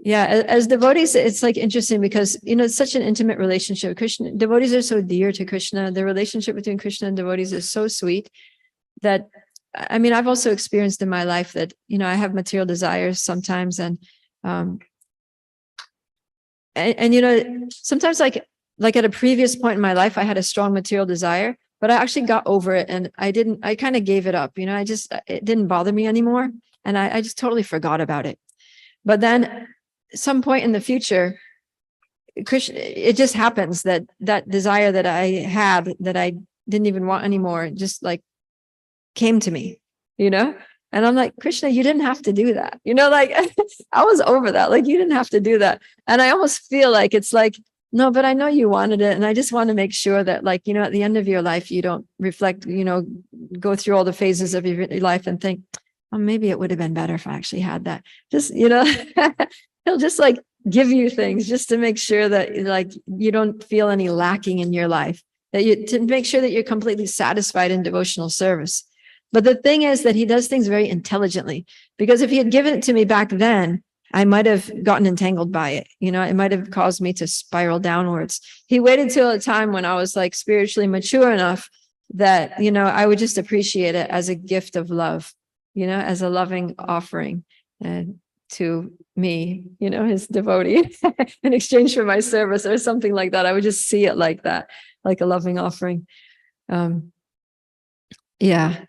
yeah, as devotees, it's like interesting because, you know, it's such an intimate relationship. Krishna, devotees are so dear to Krishna. The relationship between Krishna and devotees is so sweet that, I mean, I've also experienced in my life that, you know, I have material desires sometimes and you know, sometimes like at a previous point in my life, I had a strong material desire, but I actually got over it and I kind of gave it up, you know, it didn't bother me anymore. And I just totally forgot about it. But then some point in the future, Krishna, it just happens that desire that I had that I didn't even want anymore, just like came to me, you know? And I'm like, Krishna, you didn't have to do that. You know, like I was over that. Like you didn't have to do that. And I almost feel like it's like, no, but I know you wanted it. And I just want to make sure that like, you know, at the end of your life, you don't reflect, you know, go through all the phases of your life and think, oh, maybe it would have been better if I actually had that. Just, you know, he'll just like give you things just to make sure that like you don't feel any lacking in your life, to make sure that you're completely satisfied in devotional service. But the thing is that he does things very intelligently, because if he had given it to me back then, I might have gotten entangled by it. You know, it might have caused me to spiral downwards. He waited till a time when I was like spiritually mature enough that, you know, I would just appreciate it as a gift of love, you know, as a loving offering to me, you know, his devotee in exchange for my service or something like that. I would just see it like that, like a loving offering. Yeah.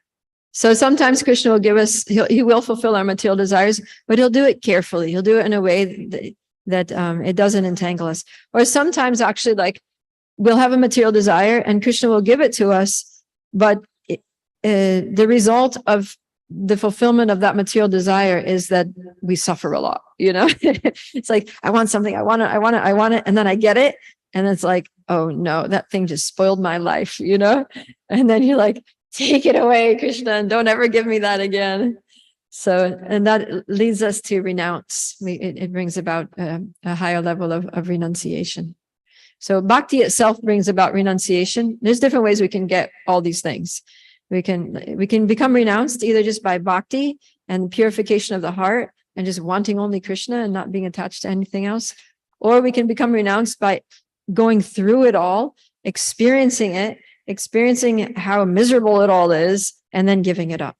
So sometimes Krishna will give us, he will fulfill our material desires, but he'll do it carefully. He'll do it in a way that it doesn't entangle us. Or sometimes actually like we'll have a material desire and Krishna will give it to us, but the result of the fulfillment of that material desire is that we suffer a lot, you know. It's like, I want something, I want it, and then I get it. And it's like, oh no, that thing just spoiled my life, you know? And then you're like, take it away, Krishna, and don't ever give me that again. So, and that leads us to renounce. It brings about a higher level of renunciation. So bhakti itself brings about renunciation. There's different ways we can get all these things. We can become renounced either just by bhakti and purification of the heart and just wanting only Krishna and not being attached to anything else. Or we can become renounced by going through it all, experiencing how miserable it all is, and then giving it up.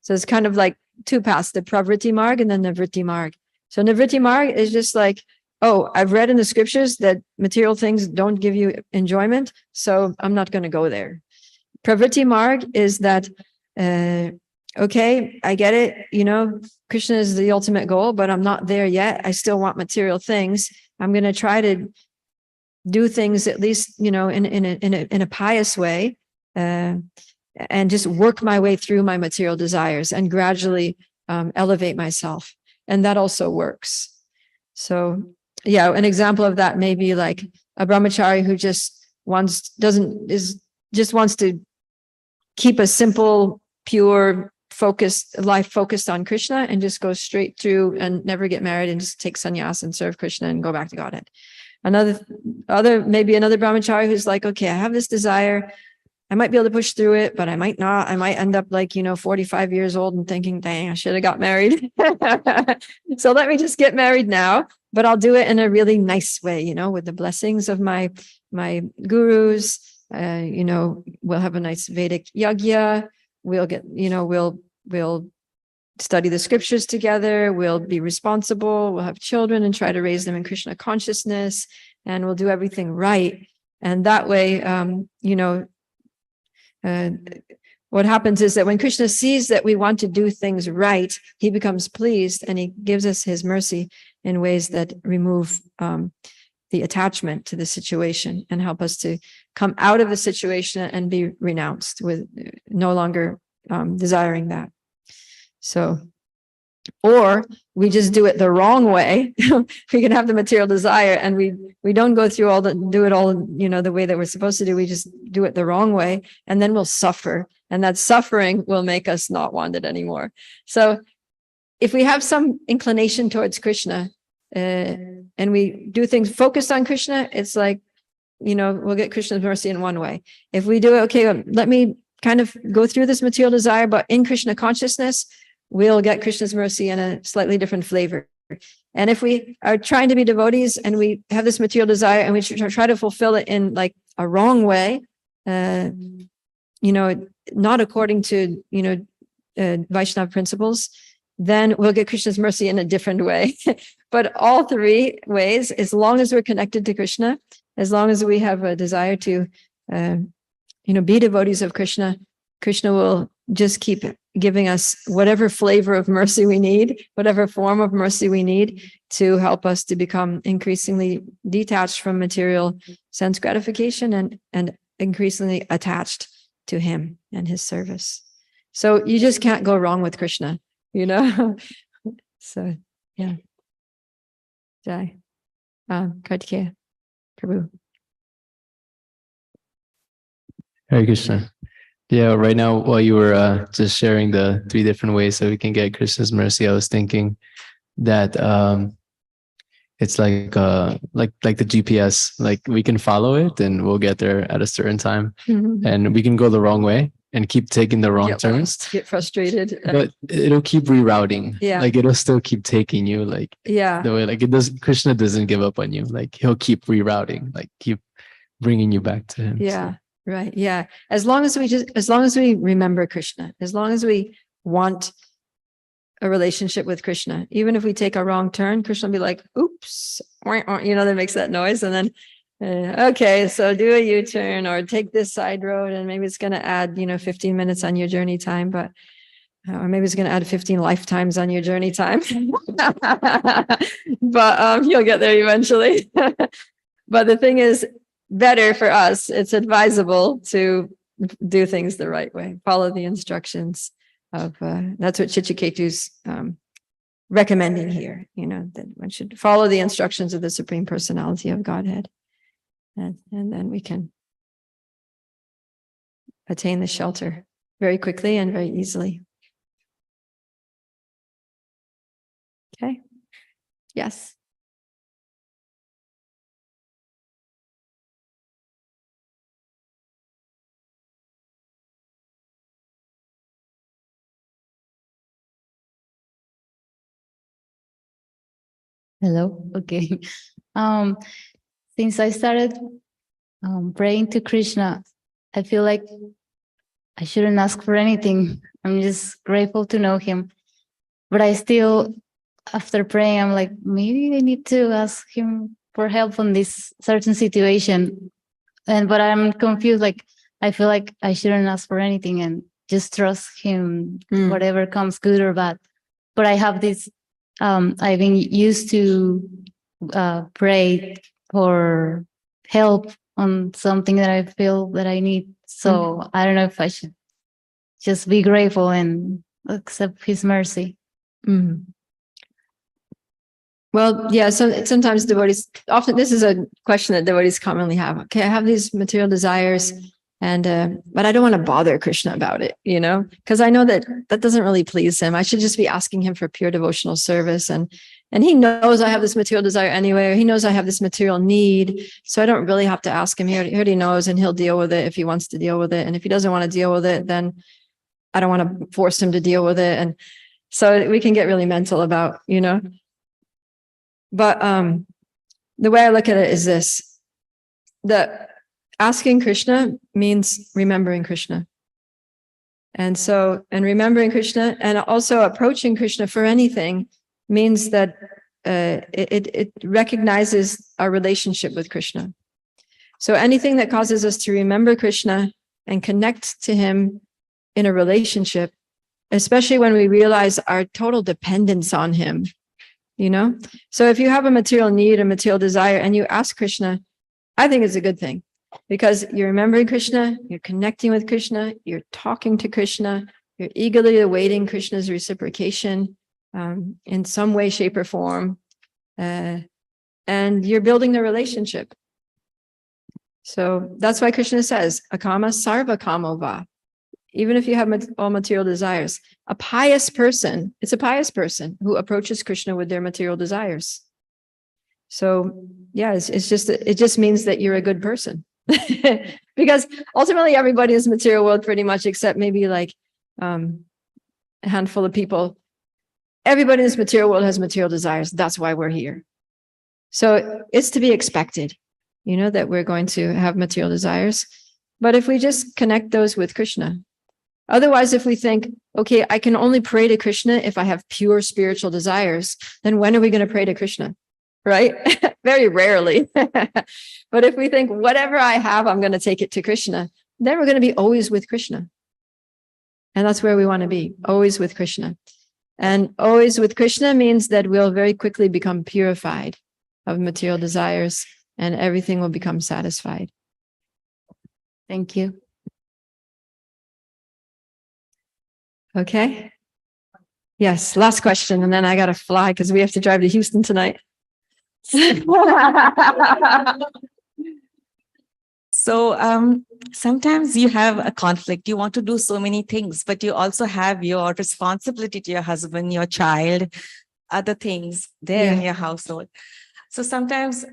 So it's kind of like two paths, the pravritti marg and then the vritti marg. So nivritti marg is just like, oh, I've read in the scriptures that material things don't give you enjoyment, so I'm not going to go there. Pravritti marg is that, okay, I get it, you know, Krishna is the ultimate goal, but I'm not there yet. I still want material things. I'm going to try to do things at least, you know, in a pious way, and just work my way through my material desires and gradually elevate myself. And that also works. So yeah, an example of that may be like a brahmachari who just wants to keep a simple, pure, life focused on Krishna and just go straight through and never get married and just take sannyas and serve Krishna and go back to Godhead. Maybe another brahmachari who's like, okay, I have this desire. I might be able to push through it, but I might not. I might end up like, 45 years old and thinking, dang, I should have got married. So let me just get married now, but I'll do it in a really nice way, with the blessings of my gurus. We'll have a nice Vedic yagya. We'll get, we'll study the scriptures together. We'll be responsible. We'll have children and try to raise them in Krishna consciousness, and we'll do everything right. And that way, what happens is that when Krishna sees that we want to do things right, he becomes pleased and he gives us his mercy in ways that remove the attachment to the situation and help us to come out of the situation and be renounced with no longer desiring that. So, or we just do it the wrong way. We can have the material desire and we don't go through do it all, the way that we're supposed to do. We just do it the wrong way, and then we'll suffer. And that suffering will make us not want it anymore. So if we have some inclination towards Krishna, and we do things focused on Krishna, it's like, we'll get Krishna's mercy in one way. If we do it, okay, let me kind of go through this material desire, but in Krishna consciousness, we'll get Krishna's mercy in a slightly different flavor. And if we are trying to be devotees and we have this material desire and we try to fulfill it in like a wrong way, not according to, Vaishnava principles, then we'll get Krishna's mercy in a different way. But all three ways, as long as we're connected to Krishna, as long as we have a desire to, be devotees of Krishna, Krishna will just keep giving us whatever flavor of mercy we need, whatever form of mercy we need to help us to become increasingly detached from material sense gratification and increasingly attached to him and his service. So you just can't go wrong with Krishna, So, yeah. Jai. Kartikeya, Prabhu. Hare Krishna. Yeah, right now, while you were just sharing the 3 different ways that we can get Krishna's mercy, I was thinking that it's like the GPS, like we can follow it and we'll get there at a certain time, and we can go the wrong way and keep taking the wrong turns. Get frustrated. But it'll keep rerouting. Yeah. Like it'll still keep taking you the way, like Krishna doesn't give up on you. Like he'll keep rerouting, like keep bringing you back to him. Yeah. So. Right. Yeah. As long as we remember Krishna, as long as we want a relationship with Krishna, even if we take a wrong turn, Krishna will be like, oops, that makes that noise. And then, okay, so do a U-turn or take this side road. And maybe it's going to add, 15 minutes on your journey time, but, or maybe it's going to add 15 lifetimes on your journey time, but you'll get there eventually. But the thing is, better for us, it's advisable to do things the right way, follow the instructions of that's what Chitraketu's recommending here, that one should follow the instructions of the Supreme Personality of Godhead, and then we can attain the shelter very quickly and very easily. Okay. Yes. Hello. Okay. Since I started praying to Krishna, I feel like I shouldn't ask for anything. I'm just grateful to know him. But I still, after praying, I'm like, maybe I need to ask him for help on this certain situation. But I'm confused. Like, I feel like I shouldn't ask for anything and just trust him, whatever comes, good or bad. But I have this, I've been used to pray for help on something that I feel that I need. So I don't know if I should just be grateful and accept his mercy. Well, yeah, so sometimes devotees, often this is a question that devotees commonly have. Okay, I have these material desires But I don't want to bother Krishna about it, because I know that doesn't really please him. I should just be asking him for pure devotional service. And he knows I have this material desire anyway, or he knows I have this material need. So I don't really have to ask him. He already knows, and he'll deal with it if he wants to deal with it. And if he doesn't want to deal with it, then I don't want to force him to deal with it. And so we can get really mental about, but the way I look at it is this, that asking Krishna means remembering Krishna. And remembering Krishna and also approaching Krishna for anything means that it recognizes our relationship with Krishna. So anything that causes us to remember Krishna and connect to him in a relationship, especially when we realize our total dependence on him, So if you have a material need, a material desire, and you ask Krishna, I think it's a good thing, because you're remembering Krishna, you're connecting with Krishna, you're talking to Krishna, you're eagerly awaiting Krishna's reciprocation in some way, shape, or form, and you're building the relationship. So that's why Krishna says, akama sarva kamo va. Even if you have all material desires, it's a pious person who approaches Krishna with their material desires. So yeah, it just means that you're a good person. Because ultimately everybody is material world pretty much, except maybe like a handful of people. Everybody in this material world has material desires. That's why we're here. So it's to be expected, that we're going to have material desires. But if we just connect those with Krishna, otherwise, if we think, okay, I can only pray to Krishna if I have pure spiritual desires, then when are we going to pray to Krishna? Right? Very rarely. But if we think whatever I have, I'm going to take it to Krishna, then we're going to be always with Krishna. And that's where we want to be, always with Krishna. And always with Krishna means that we'll very quickly become purified of material desires and everything will become satisfied. Thank you. Okay. Yes, last question, and then I got to fly because we have to drive to Houston tonight. So sometimes you have a conflict. You want to do so many things, but you also have your responsibility to your husband, your child, other things there in your household. So sometimes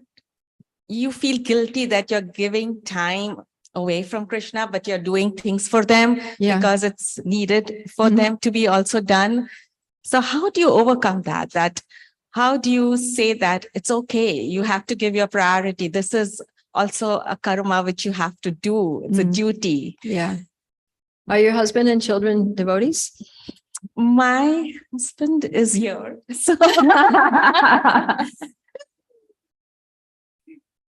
you feel guilty that you're giving time away from Krishna, but you're doing things for them because it's needed for them to be also done. So how do you overcome that? How do you say that it's okay? You have to give your priority. This is also a karma which you have to do. It's a duty. Yeah. Are your husband and children devotees? My husband is here. So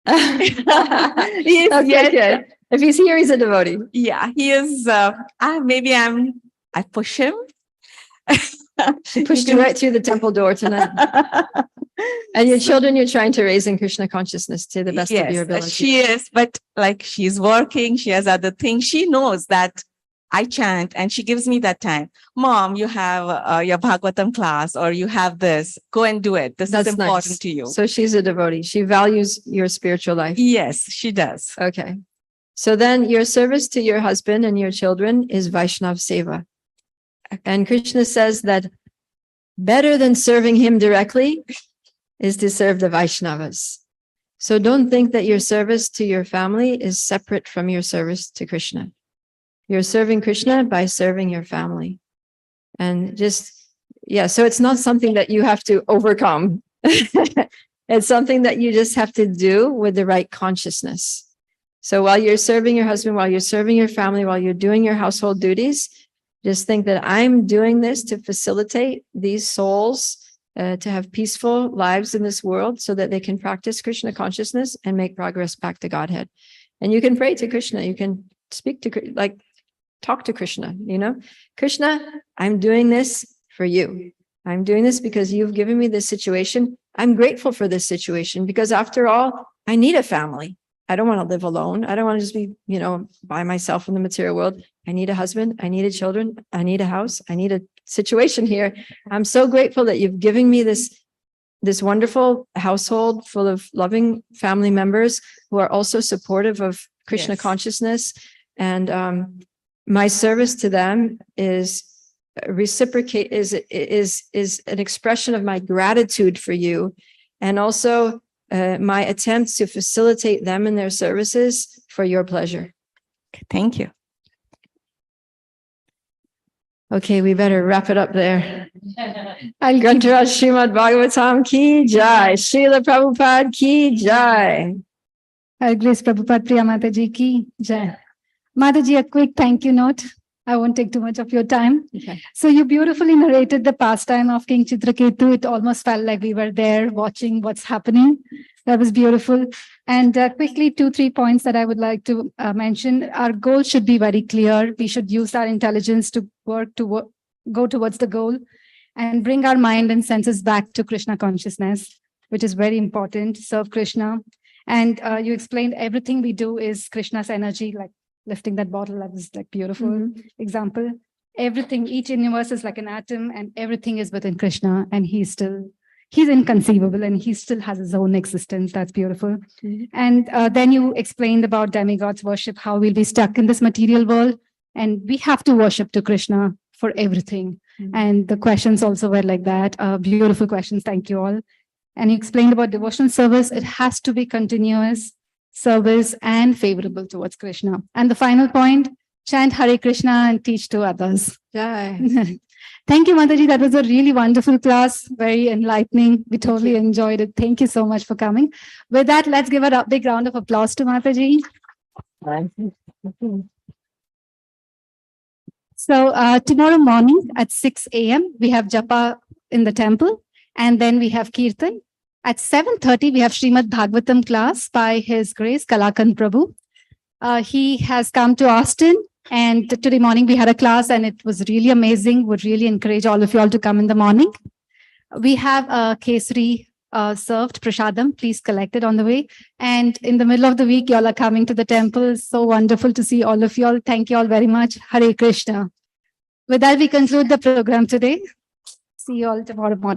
Okay. If he's here, he's a devotee. Yeah, he is. I push him. She pushed you right through the temple door tonight. And your children, you're trying to raise in Krishna consciousness to the best of your ability. She is, but like she's working, she has other things. She knows that I chant and she gives me that time. Mom, you have your Bhagavatam class or you have this. Go and do it. This is important to you. So she's a devotee. She values your spiritual life. Yes, she does. Okay. So then your service to your husband and your children is Vaishnav Seva. And Krishna says that better than serving him directly is to serve the Vaishnavas. So don't think that your service to your family is separate from your service to Krishna. You're serving Krishna by serving your family. And so it's not something that you have to overcome. It's something that you just have to do with the right consciousness. So while you're serving your husband, while you're serving your family, while you're doing your household duties, just think that I'm doing this to facilitate these souls to have peaceful lives in this world so that they can practice Krishna consciousness and make progress back to Godhead. And you can pray to Krishna. You can speak to, talk to Krishna, Krishna, I'm doing this for you. I'm doing this because you've given me this situation. I'm grateful for this situation because after all, I need a family. I don't want to live alone. I don't want to just be, by myself in the material world. I need a husband. I need children. I need a house. I need a situation here. I'm so grateful that you've given me this wonderful household full of loving family members who are also supportive of Krishna consciousness. And my service to them is reciprocate, is an expression of my gratitude for you, and also my attempts to facilitate them in their services for your pleasure. Thank you. Okay, we better wrap it up there. Al Grantaraj Srimad Bhagavatam ki jai. Srila Prabhupada ki jai. Hare Grace Prabhupada Priya Mataji ki jai. Mataji, a quick thank you note. I won't take too much of your time. Okay. So you beautifully narrated the pastime of King Chitraketu. It almost felt like we were there watching what's happening. That was beautiful. And quickly, 2-3 points that I would like to mention. Our goal should be very clear. We should use our intelligence to go towards the goal and bring our mind and senses back to Krishna consciousness, which is very important. Serve Krishna. And you explained everything we do is Krishna's energy, like lifting that bottle. That was like beautiful example. Everything, each universe is like an atom, and everything is within Krishna, and he's inconceivable, and he still has his own existence. That's beautiful. And then you explained about demigods worship, how we'll be stuck in this material world, and we have to worship to Krishna for everything. And the questions also were like that. Beautiful questions. Thank you all. And you explained about devotional service. It has to be continuous service and favorable towards Krishna. And the final point, chant Hare Krishna and teach to others. Jai. Thank you, Mataji. That was a really wonderful class, very enlightening. We totally enjoyed it. Thank you so much for coming. With that, let's give a big round of applause to Mataji. So tomorrow morning at 6 a.m., we have Japa in the temple, and then we have Kirtan. At 7:30, we have Srimad Bhagavatam class by His Grace Kalakan Prabhu. He has come to Austin, and today morning we had a class, and it was really amazing. Would really encourage all of you all to come in the morning. We have Kesari served, Prashadam. Please collect it on the way. And in the middle of the week, you all are coming to the temple. So wonderful to see all of you all. Thank you all very much. Hare Krishna. With that, we conclude the program today. See you all tomorrow morning.